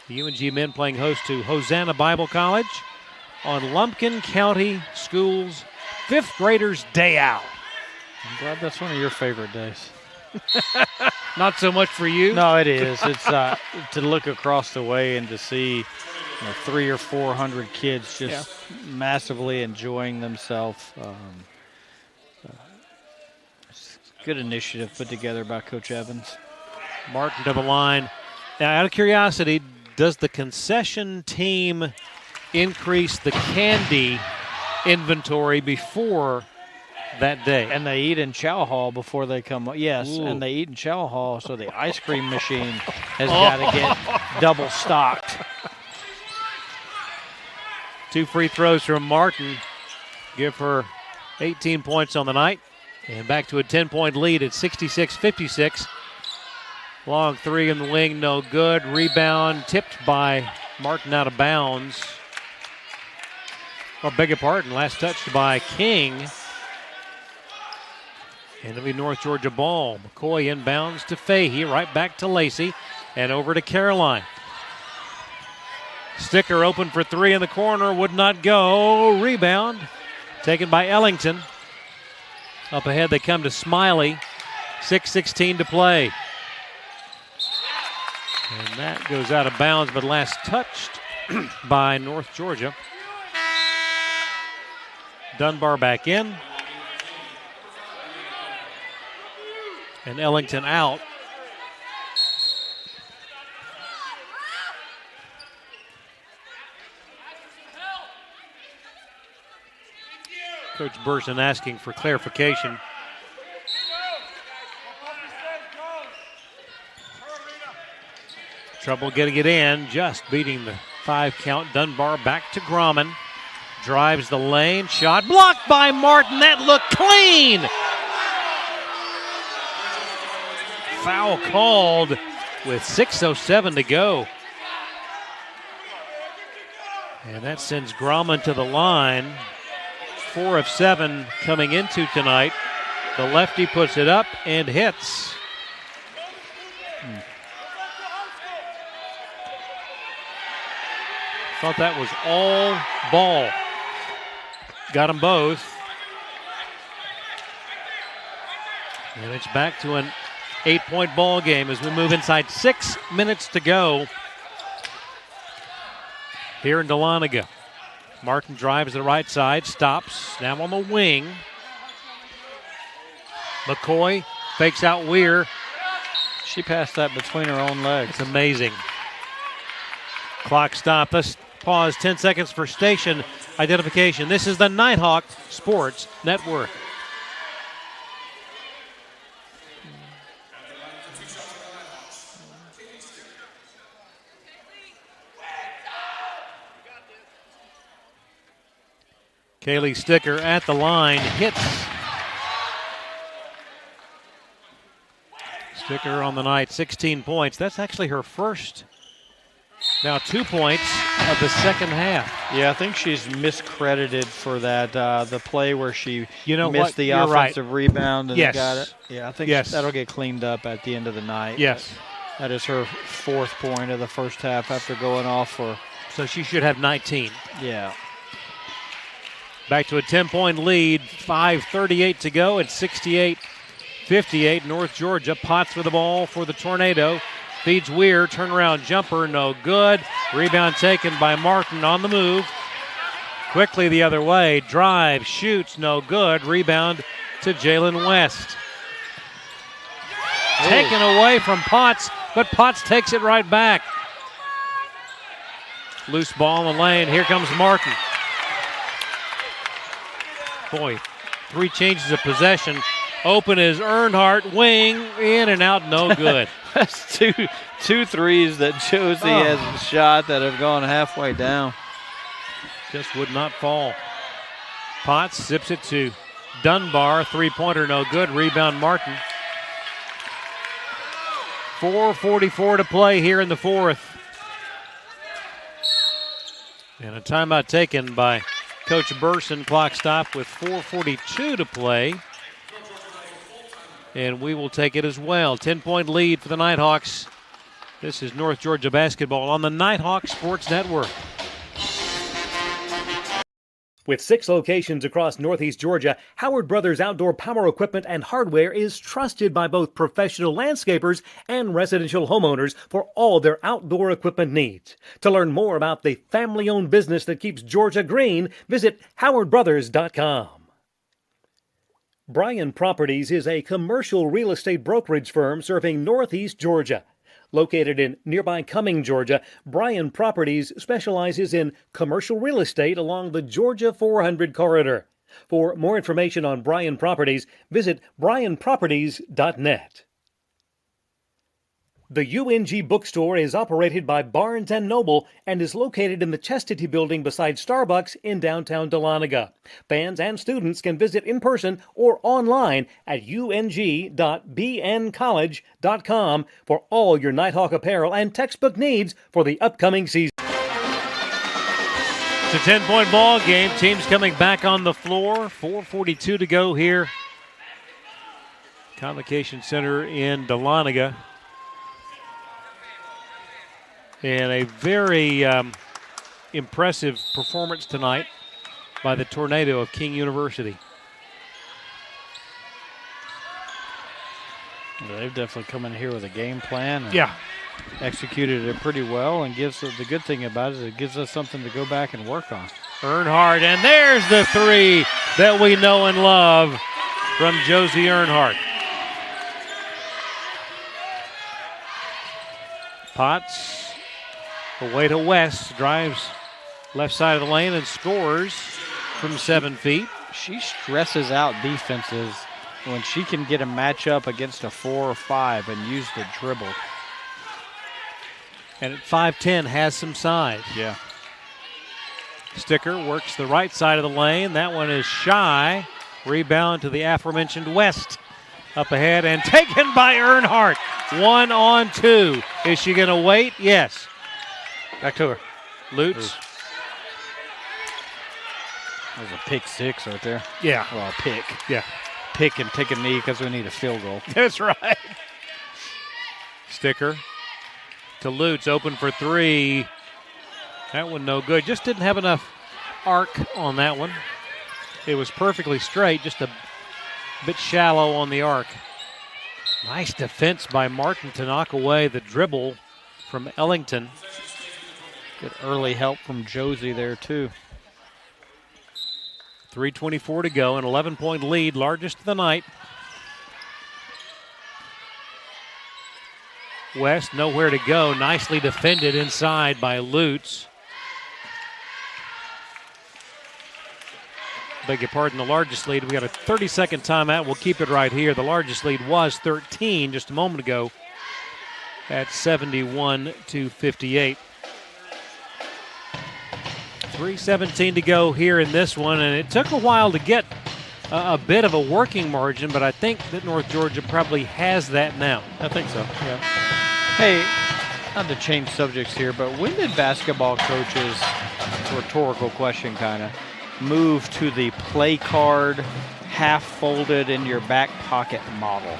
The UNG men playing host to Hosanna Bible College on Lumpkin County Schools' 5th Graders Day Out. I'm glad that's one of your favorite days. Not so much for you? No, it is. It's to look across the way and to see 300 or 400 kids just massively enjoying themselves. It's a good initiative put together by Coach Evans. Martin to the line. Now, out of curiosity, does the concession team increase the candy inventory before that day? And they eat in Chow Hall before they come. Yes, Ooh. And they eat in Chow Hall, so the ice cream machine has got to get double stocked. 2 free throws from Martin give her 18 points on the night. And back to a 10-point lead at 66-56. Long three in the wing, no good. Rebound tipped by Martin out of bounds. Or beg your pardon, last touched by King. And it'll be North Georgia ball. McCoy inbounds to Fahey, right back to Lacey, and over to Caroline. Sticker open for three in the corner, would not go. Rebound taken by Ellington. Up ahead they come to Smiley. 6:16 to play. And that goes out of bounds, but last touched by North Georgia. Dunbar back in. And Ellington out. Coach Burson asking for clarification. Trouble getting it in, just beating the 5 count. Dunbar back to Grauman. Drives the lane, shot blocked by Martin. That looked clean. Foul called with 6:07 to go. And that sends Grauman to the line. 4 of 7 coming into tonight. The lefty puts it up and hits. Thought that was all ball. Got them both. And it's back to an 8-point ball game as we move inside 6 minutes to go here in Dahlonega. Martin drives the right side, stops, now on the wing. McCoy fakes out Weir. She passed that between her own legs. It's amazing. Clock stop. Let's pause 10 seconds for station identification. This is the Nighthawk Sports Network. Kaylee Sticker at the line, hits. Sticker on the night, 16 points. That's actually her first, now 2 points of the second half. Yeah, I think she's miscredited for that, the play where she missed the You're offensive right. rebound and Yes. got it. Yeah, I think that'll get cleaned up at the end of the night. Yes. That is her 4th point of the first half after going off for. So she should have 19. Yeah. Back to a 10-point lead, 5:38 to go. It's 58, North Georgia. Potts with the ball for the Tornado. Feeds Weir, turnaround jumper, no good. Rebound taken by Martin on the move. Quickly the other way, drive, shoots, no good. Rebound to Jalen West. Taken away from Potts, but Potts takes it right back. Loose ball in the lane, here comes Martin. Boy, 3 changes of possession. Open is Earnhardt, wing, in and out, no good. That's two threes that Josie has shot that have gone halfway down. Just would not fall. Potts zips it to Dunbar. 3-pointer, no good. Rebound Martin. 4:44 to play here in the fourth. And a timeout taken by Coach Burson. Clock stop with 4:42 to play. And we will take it as well. 10-point lead for the Nighthawks. This is North Georgia basketball on the Nighthawk Sports Network. With 6 locations across Northeast Georgia, Howard Brothers Outdoor Power Equipment and Hardware is trusted by both professional landscapers and residential homeowners for all their outdoor equipment needs. To learn more about the family-owned business that keeps Georgia green, visit howardbrothers.com. Bryan Properties is a commercial real estate brokerage firm serving Northeast Georgia. Located in nearby Cumming, Georgia, Bryan Properties specializes in commercial real estate along the Georgia 400 corridor. For more information on Bryan Properties, visit bryanproperties.net. The UNG bookstore is operated by Barnes & Noble and is located in the Chastity Building beside Starbucks in downtown Dahlonega. Fans and students can visit in person or online at ung.bncollege.com for all your Nighthawk apparel and textbook needs for the upcoming season. It's a 10-point ball game. Teams coming back on the floor. 4:42 to go here. Convocation Center in Dahlonega. And a very impressive performance tonight by the Tornado of King University. Well, they've definitely come in here with a game plan. And executed it pretty well, and the good thing about it is it gives us something to go back and work on. Earnhardt, and there's the three that we know and love from Josie Earnhardt. Potts away to West, drives left side of the lane and scores from 7 feet. She stresses out defenses when she can get a matchup against a 4 or 5 and use the dribble. And at 5'10", has some size. Yeah. Sticker works the right side of the lane. That one is shy. Rebound to the aforementioned West. Up ahead and taken by Earnhardt. 1-on-2. Is she going to wait? Yes. Back to her. Lutz. There's a pick 6 right there. Yeah. Well, a pick. Yeah. Pick and take a knee because we need a field goal. That's right. Sticker to Lutz, open for 3. That one no good. Just didn't have enough arc on that one. It was perfectly straight, just a bit shallow on the arc. Nice defense by Martin to knock away the dribble from Ellington. Good early help from Josie there, too. 3:24 to go, an 11-point lead, largest of the night. West, nowhere to go. Nicely defended inside by Lutz. Beg your pardon, the largest lead. We got a 30-second timeout. We'll keep it right here. The largest lead was 13 just a moment ago at 71-58. 3:17 to go here in this one, and it took a while to get a bit of a working margin, but I think that North Georgia probably has that now. I think so, yeah. Hey, not to change subjects here, but when did basketball coaches, rhetorical question kind of, move to the play card half folded in your back pocket model?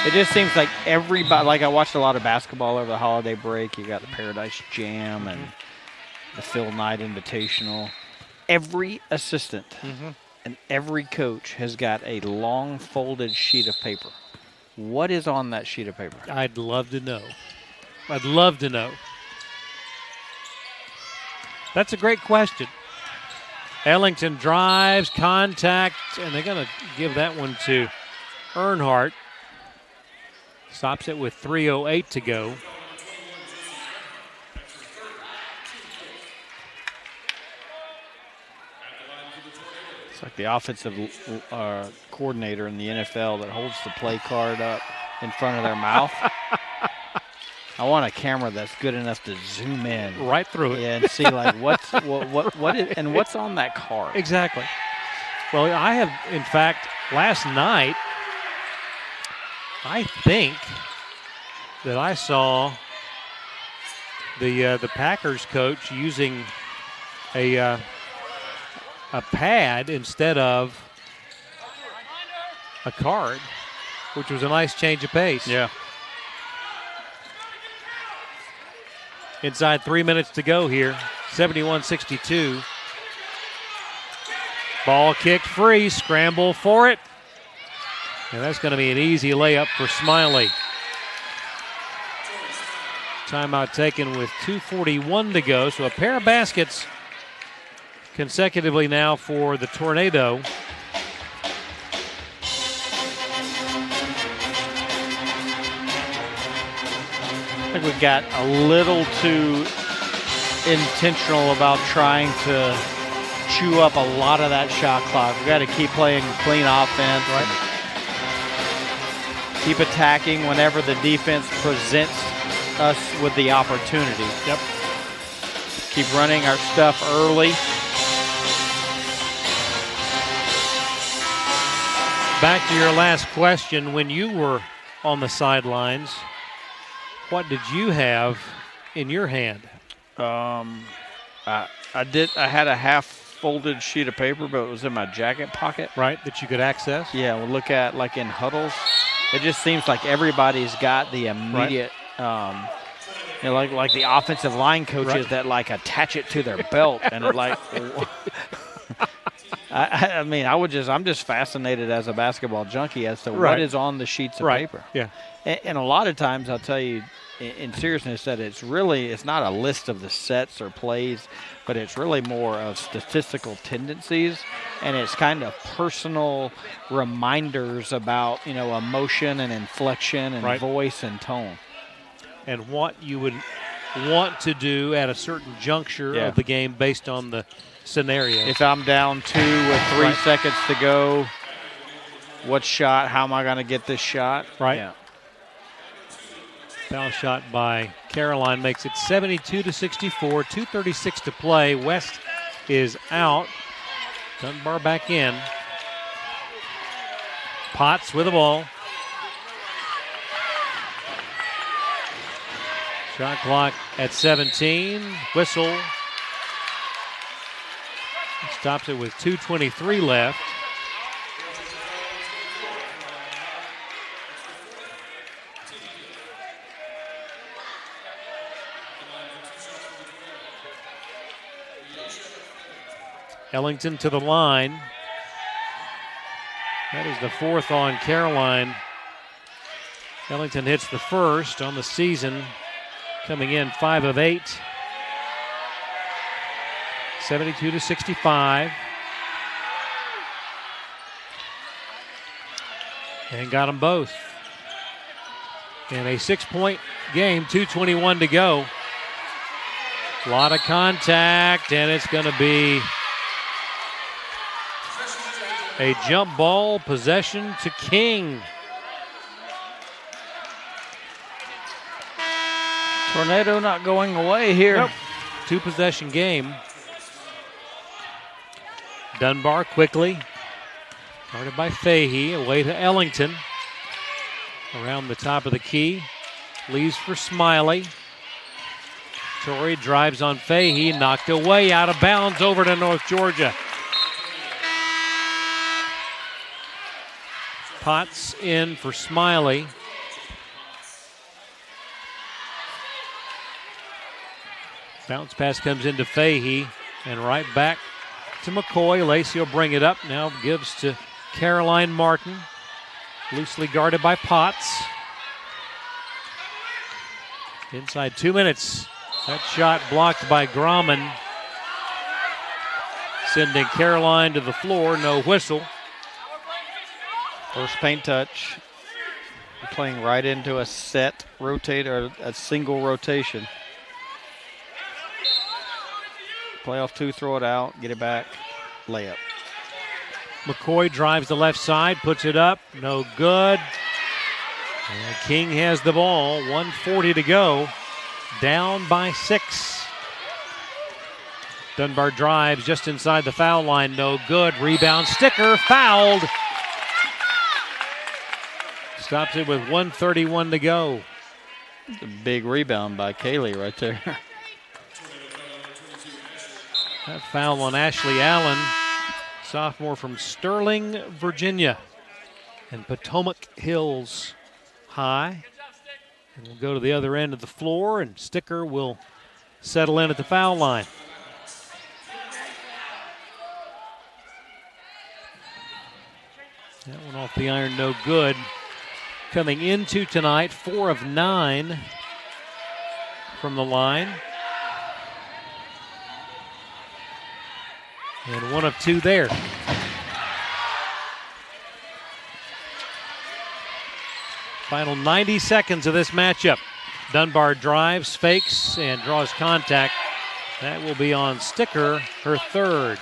It just seems like everybody, like I watched a lot of basketball over the holiday break. You got the Paradise Jam and the Phil Knight Invitational. Every assistant and every coach has got a long folded sheet of paper. What is on that sheet of paper? I'd love to know. I'd love to know. That's a great question. Ellington drives, contact, and they're going to give that one to Earnhardt. Stops it with 3:08 to go. It's like the offensive coordinator in the NFL that holds the play card up in front of their mouth. I want a camera that's good enough to zoom in right through it and see like what is, and what's on that card. Exactly. Well, I have, in fact, last night, I think that I saw the Packers coach using a pad instead of a card, which was a nice change of pace. Yeah. Inside 3 minutes to go here, 71-62. Ball kicked free, scramble for it. And that's going to be an easy layup for Smiley. Timeout taken with 2:41 to go, so a pair of baskets consecutively now for the Tornado. I think we got a little too intentional about trying to chew up a lot of that shot clock. We got to keep playing clean offense. Right. Keep attacking whenever the defense presents us with the opportunity. Yep. Keep running our stuff early. Back to your last question. When you were on the sidelines, what did you have in your hand? I had a half-folded sheet of paper, but it was in my jacket pocket. Right, that you could access? Yeah, we'll look at like in huddles. It just seems like everybody's got the immediate, like the offensive line coaches that like attach it to their belt and it like. I'm just fascinated as a basketball junkie as to what is on the sheets of paper. Yeah. And a lot of times I'll tell you in seriousness that it's not a list of the sets or plays, but it's really more of statistical tendencies, and it's kind of personal reminders about, emotion and inflection and voice and tone. And what you would want to do at a certain juncture of the game based on the scenario. If I'm down 2 with 3 seconds to go, what shot? How am I going to get this shot? Right. Yeah. Foul shot by Caroline makes it 72-64, 2:36 to play. West is out. Dunbar back in. Potts with the ball. Shot clock at 17. Whistle. Stops it with 2:23 left. Ellington to the line. That is the fourth on Caroline. Ellington hits the first on the season, coming in 5 of 8. 72-65. And got them both. In a 6-point game, 2:21 to go. A lot of contact, and it's going to be a jump ball, possession to King. Tornado not going away here. Nope. 2-possession game. Dunbar quickly. Guarded by Fahey, away to Ellington. Around the top of the key. Leaves for Smiley. Torrey drives on Fahey, knocked away, out of bounds, over to North Georgia. Potts in for Smiley. Bounce pass comes into Fahey, and right back to to McCoy. Lacey will bring it up. Now gives to Caroline Martin. Loosely guarded by Potts. Inside 2 minutes. That shot blocked by Grauman. Sending Caroline to the floor. No whistle. First paint touch. Playing right into a set rotate or a single rotation. Play off 2, throw it out, get it back, layup. McCoy drives the left side, puts it up, no good. And King has the ball, 1:40 to go, down by 6. Dunbar drives just inside the foul line, no good. Rebound, Sticker, fouled. Stops it with 1:31 to go. A big rebound by Kaylee right there. That foul on Ashley Allen, sophomore from Sterling, Virginia, and Potomac Hills High. And we'll go to the other end of the floor, and Sticker will settle in at the foul line. That one off the iron, no good. Coming into tonight, 4 of 9 from the line. And 1 of 2 there. Final 90 seconds of this matchup. Dunbar drives, fakes, and draws contact. That will be on Sticker, her 3rd.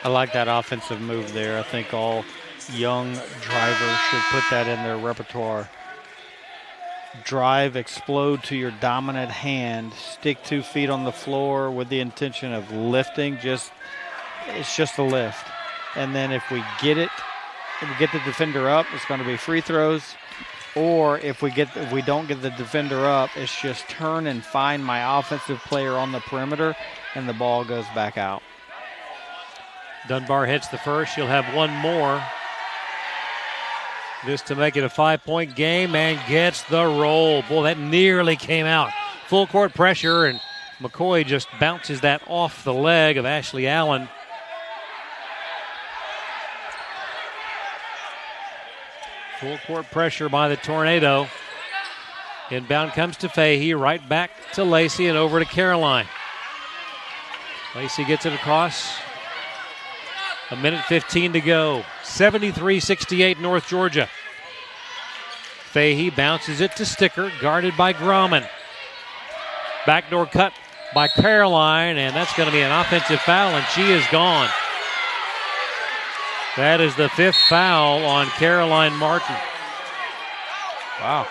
I like that offensive move there. I think all young drivers should put that in their repertoire. Drive, explode to your dominant hand, stick 2 feet on the floor with the intention of lifting. It's just a lift. And then if we get it, if we get the defender up, it's going to be free throws. Or if we don't get the defender up, it's just turn and find my offensive player on the perimeter, and the ball goes back out. Dunbar hits the first. She'll have 1 more. This to make it a 5-point game, and gets the roll. Boy, that nearly came out. Full court pressure, and McCoy just bounces that off the leg of Ashley Allen. Full court pressure by the Tornado. Inbound comes to Fahey, right back to Lacey and over to Caroline. Lacey gets it across. 1:15 to go. 73-68 North Georgia. Fahey bounces it to Sticker, guarded by Grauman. Backdoor cut by Caroline, and that's going to be an offensive foul, and she is gone. That is the 5th foul on Caroline Martin. Wow.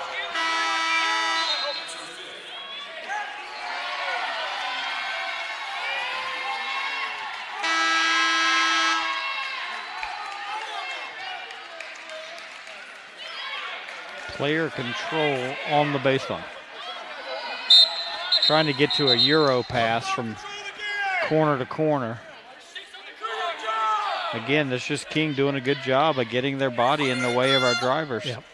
Player control on the baseline. Trying to get to a Euro pass from corner to corner. Again, that's just King doing a good job of getting their body in the way of our drivers. Yep.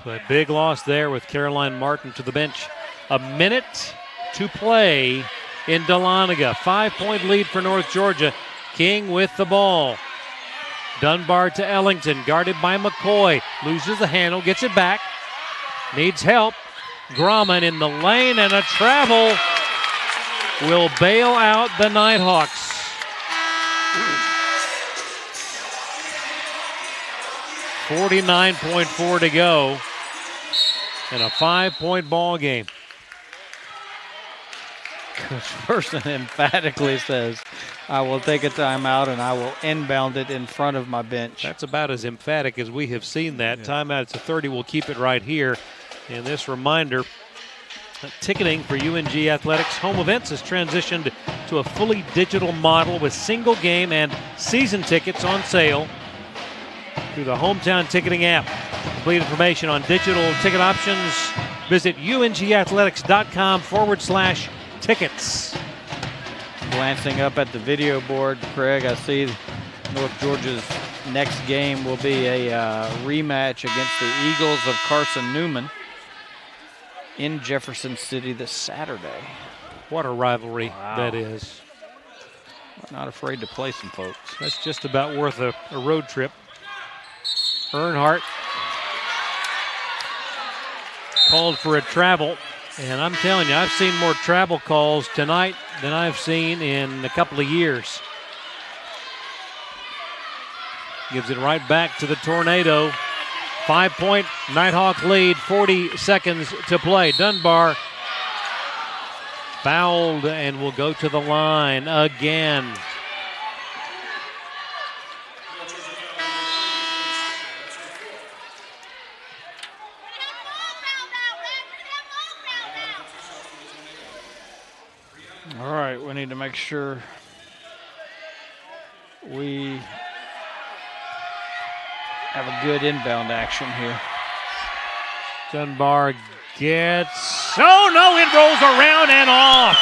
But big loss there with Caroline Martin to the bench. 1 minute to play in Dahlonega. 5-point lead for North Georgia. King with the ball. Dunbar to Ellington, guarded by McCoy. Loses the handle, gets it back. Needs help. Grauman in the lane, and a travel will bail out the Nighthawks. .4 to go in a 5-point ball game. Coach Person emphatically says, I will take a timeout and I will inbound it in front of my bench. That's about as emphatic as we have seen that. Yeah. Timeout, it's a 30. We'll keep it right here. And this reminder, ticketing for UNG Athletics home events has transitioned to a fully digital model with single game and season tickets on sale through the Hometown Ticketing app. For complete information on digital ticket options, visit ungathletics.com/tickets. Glancing up at the video board, Craig, I see North Georgia's next game will be a rematch against the Eagles of Carson Newman in Jefferson City this Saturday. What a rivalry that is. Not afraid to play some folks. That's just about worth a road trip. Earnhardt called for a travel. And I'm telling you, I've seen more travel calls tonight than I've seen in a couple of years. Gives it right back to the Tornado. 5-point Nighthawk lead, 40 seconds to play. Dunbar fouled and will go to the line again. All right, we need to make sure we have a good inbound action here. Dunbar gets, oh no, it rolls around and off.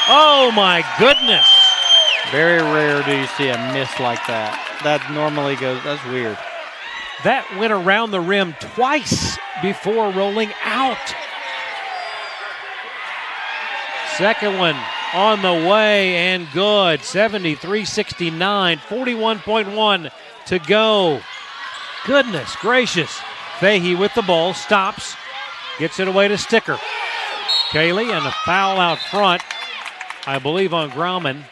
Oh my goodness. Very rare do you see a miss like that. That normally goes, that's weird. That went around the rim twice before rolling out. Second one on the way and good. 73-69, 41.1 to go. Goodness gracious. Fahey with the ball, stops, gets it away to Sticker. Kaylee and a foul out front, I believe on Grauman.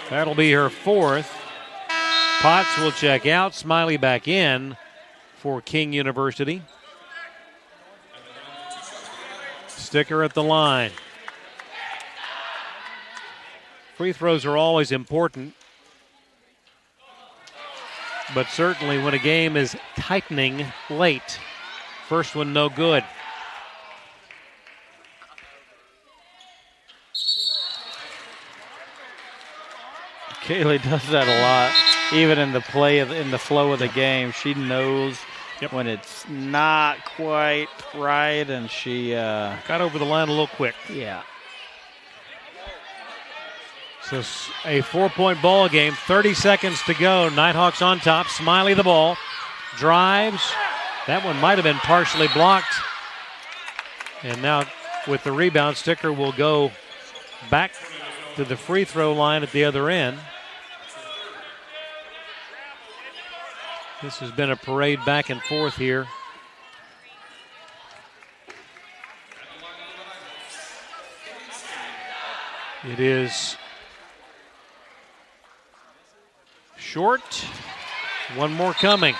That'll be her fourth. Potts will check out, Smiley back in for King University. Sticker at the line. Free throws are always important, but certainly when a game is tightening late. First one no good. Kaylee does that a lot, even in the in the flow of the game. She knows when it's not quite right, and she got over the line a little quick. Yeah. So a 4-point ball game, 30 seconds to go. Nighthawks on top. Smiley the ball, drives. That one might have been partially blocked. And now with the rebound, Sticker will go back to the free throw line at the other end. This has been a parade back and forth here. It is short. One more coming.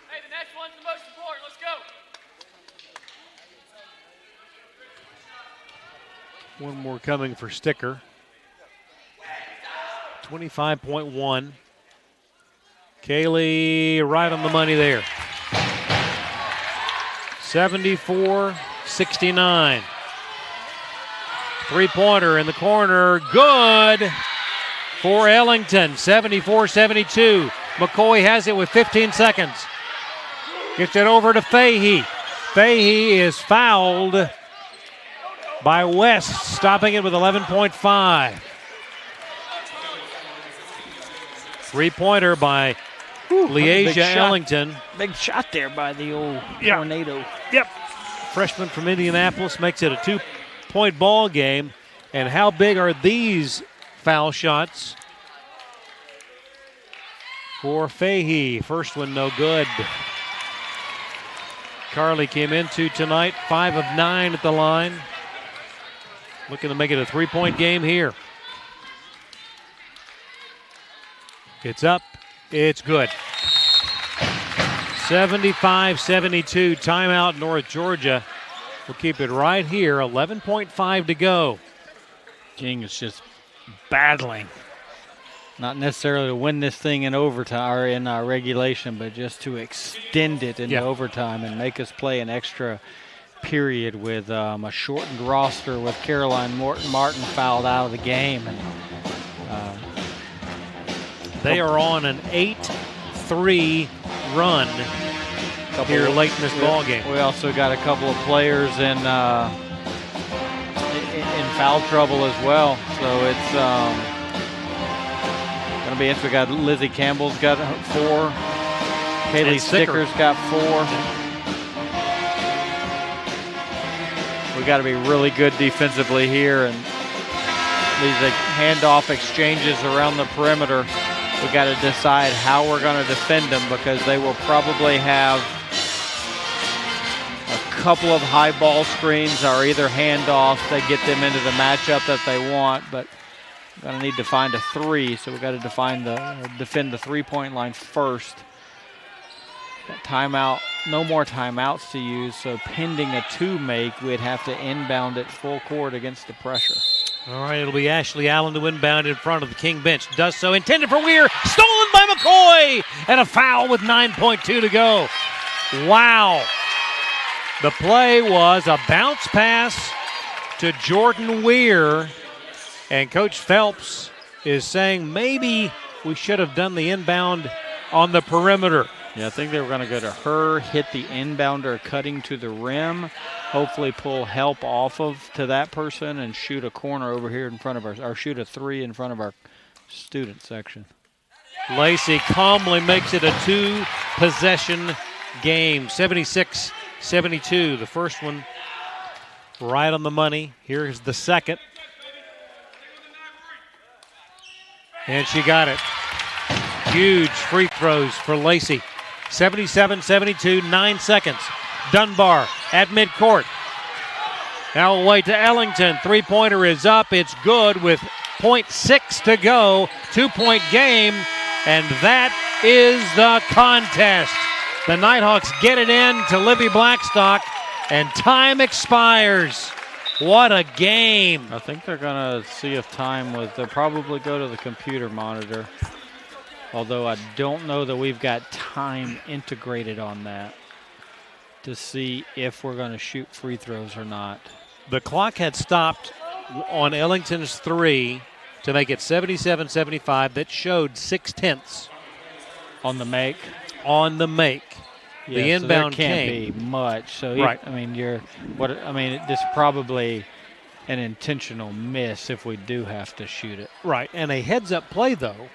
Hey, the next one's the most important. Let's go. One more coming for Sticker. 25.1. Kaylee right on the money there. 74-69. Three-pointer in the corner. Good for Ellington. 74-72. McCoy has it with 15 seconds. Gets it over to Fahey. Fahey is fouled by West, stopping it with 11.5. Three-pointer by Leasia Ellington. Big shot there by the old Tornado. Yep. Freshman from Indianapolis makes it a 2-point ball game. And how big are these foul shots for Fahey? First one no good. Carly came into tonight 5 of 9 at the line. Looking to make it a 3-point game here. It's up. It's good. 75-72. Timeout North Georgia. We'll keep it right here. 11.5 to go. King is just battling. Not necessarily to win this thing in overtime or in regulation, but just to extend it into overtime and make us play an extra period with a shortened roster with Caroline Martin fouled out of the game. And they are on an 8-3 run here late in this ball game. We also got a couple of players in foul trouble as well. So it's going to be interesting. We got Lizzie Campbell's got 4. Kaylee Sticker's got 4. got to be really good defensively here, and these handoff exchanges around the perimeter. We got to decide how we're going to defend them, because they will probably have a couple of high ball screens or either handoffs that get them into the matchup that they want, but we're going to need to find a three, so we got to defend the three-point line first. Got timeout, no more timeouts to use, so pending a two make, we'd have to inbound it full court against the pressure. All right, it'll be Ashley Allen to inbound in front of the King bench. Does so, intended for Weir, stolen by McCoy, and a foul with 9.2 to go. Wow. The play was a bounce pass to Jordan Weir, and Coach Phelps is saying maybe we should have done the inbound on the perimeter. Yeah, I think they were going to go to her, hit the inbounder cutting to the rim, hopefully pull help off of to that person and shoot a corner over here in front of or shoot a three in front of our student section. Lacey calmly makes it a two-possession game, 76-72. The first one right on the money. Here's the second. And she got it. Huge free throws for Lacey. 77-72, 9 seconds. Dunbar at midcourt. Now away to Ellington. Three-pointer is up. It's good with 0.6 to go. 2-point game, and that is the contest. The Nighthawks get it in to Libby Blackstock, and time expires. What a game. I think they're going to see if time was, they'll probably go to the computer monitor. Although I don't know that we've got time integrated on that to see if we're going to shoot free throws or not. The clock had stopped on Ellington's three to make it 77-75. That showed 6/10 on the make. On the make. Yeah, the inbound so there can't came. be much. So right. This is probably an intentional miss if we do have to shoot it. Right, and a heads-up play though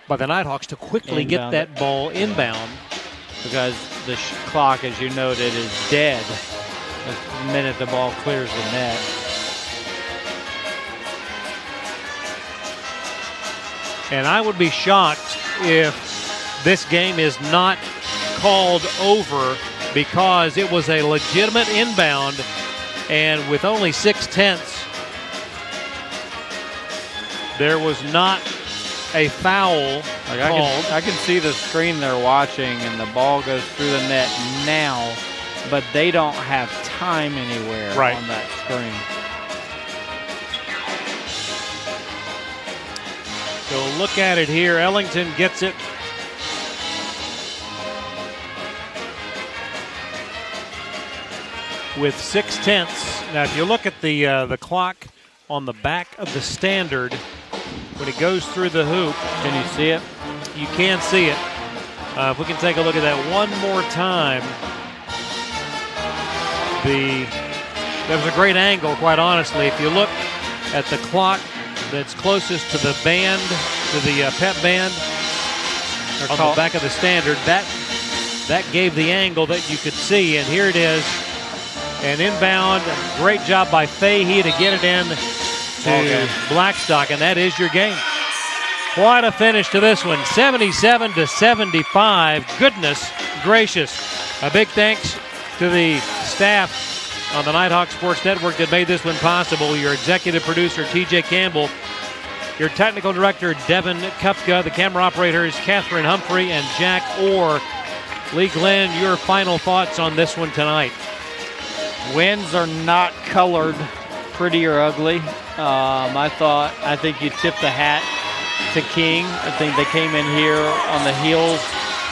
by the Nighthawks to quickly get that ball inbound. Because the clock, as you noted, is dead the minute the ball clears the net. And I would be shocked if this game is not called over, because it was a legitimate inbound, and with only 6/10, there was not a foul called. I can see the screen they're watching, and the ball goes through the net now, but they don't have time anywhere on that screen. So look at it here. Ellington gets it. With 6/10. Now, if you look at the clock on the back of the standard, when it goes through the hoop, can you see it? You can see it. If we can take a look at that one more time. That was a great angle, quite honestly. If you look at the clock that's closest to the band, to the pep band, on the back of the standard, that gave the angle that you could see, and here it is. An inbound, great job by Fahey to get it in to Blackstock, and that is your game. Quite a finish to this one, 77-75. Goodness gracious. A big thanks to the staff on the Nighthawk Sports Network that made this one possible. Your executive producer, TJ Campbell. Your technical director, Devin Kupka. The camera operators, Catherine Humphrey and Jack Orr. Lee Glenn, your final thoughts on this one tonight. Wins are not colored pretty or ugly. I think you tip the hat to King. I think they came in here on the heels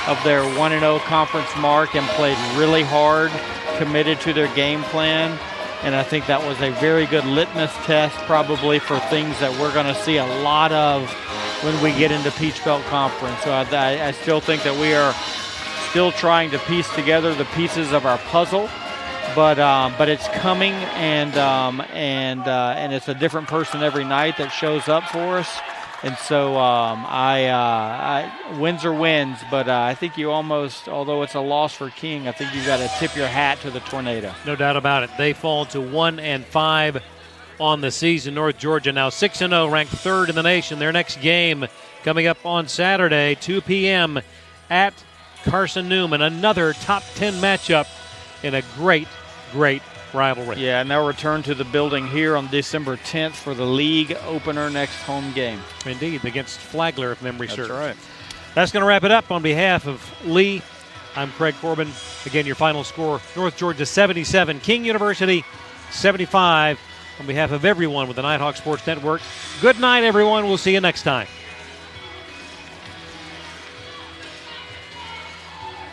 of their 1-0 conference mark and played really hard, committed to their game plan. And I think that was a very good litmus test probably for things that we're going to see a lot of when we get into Peach Belt Conference. So I still think that we are still trying to piece together the pieces of our puzzle. But it's coming, and it's a different person every night that shows up for us. And so wins are wins, but I think you almost, although it's a loss for King, I think you've got to tip your hat to the Tornado. No doubt about it. They fall to 1-5 on the season. North Georgia now 6-0, ranked third in the nation. Their next game coming up on Saturday, 2 p.m. at Carson Newman. Another top 10 matchup in a great rivalry. Yeah, and they'll return to the building here on December 10th for the league opener next home game. Indeed, against Flagler, if memory serves. That's right. That's going to wrap it up. On behalf of Lee, I'm Craig Corbin. Again, your final score, North Georgia 77, King University 75. On behalf of everyone with the Nighthawk Sports Network, good night, everyone. We'll see you next time.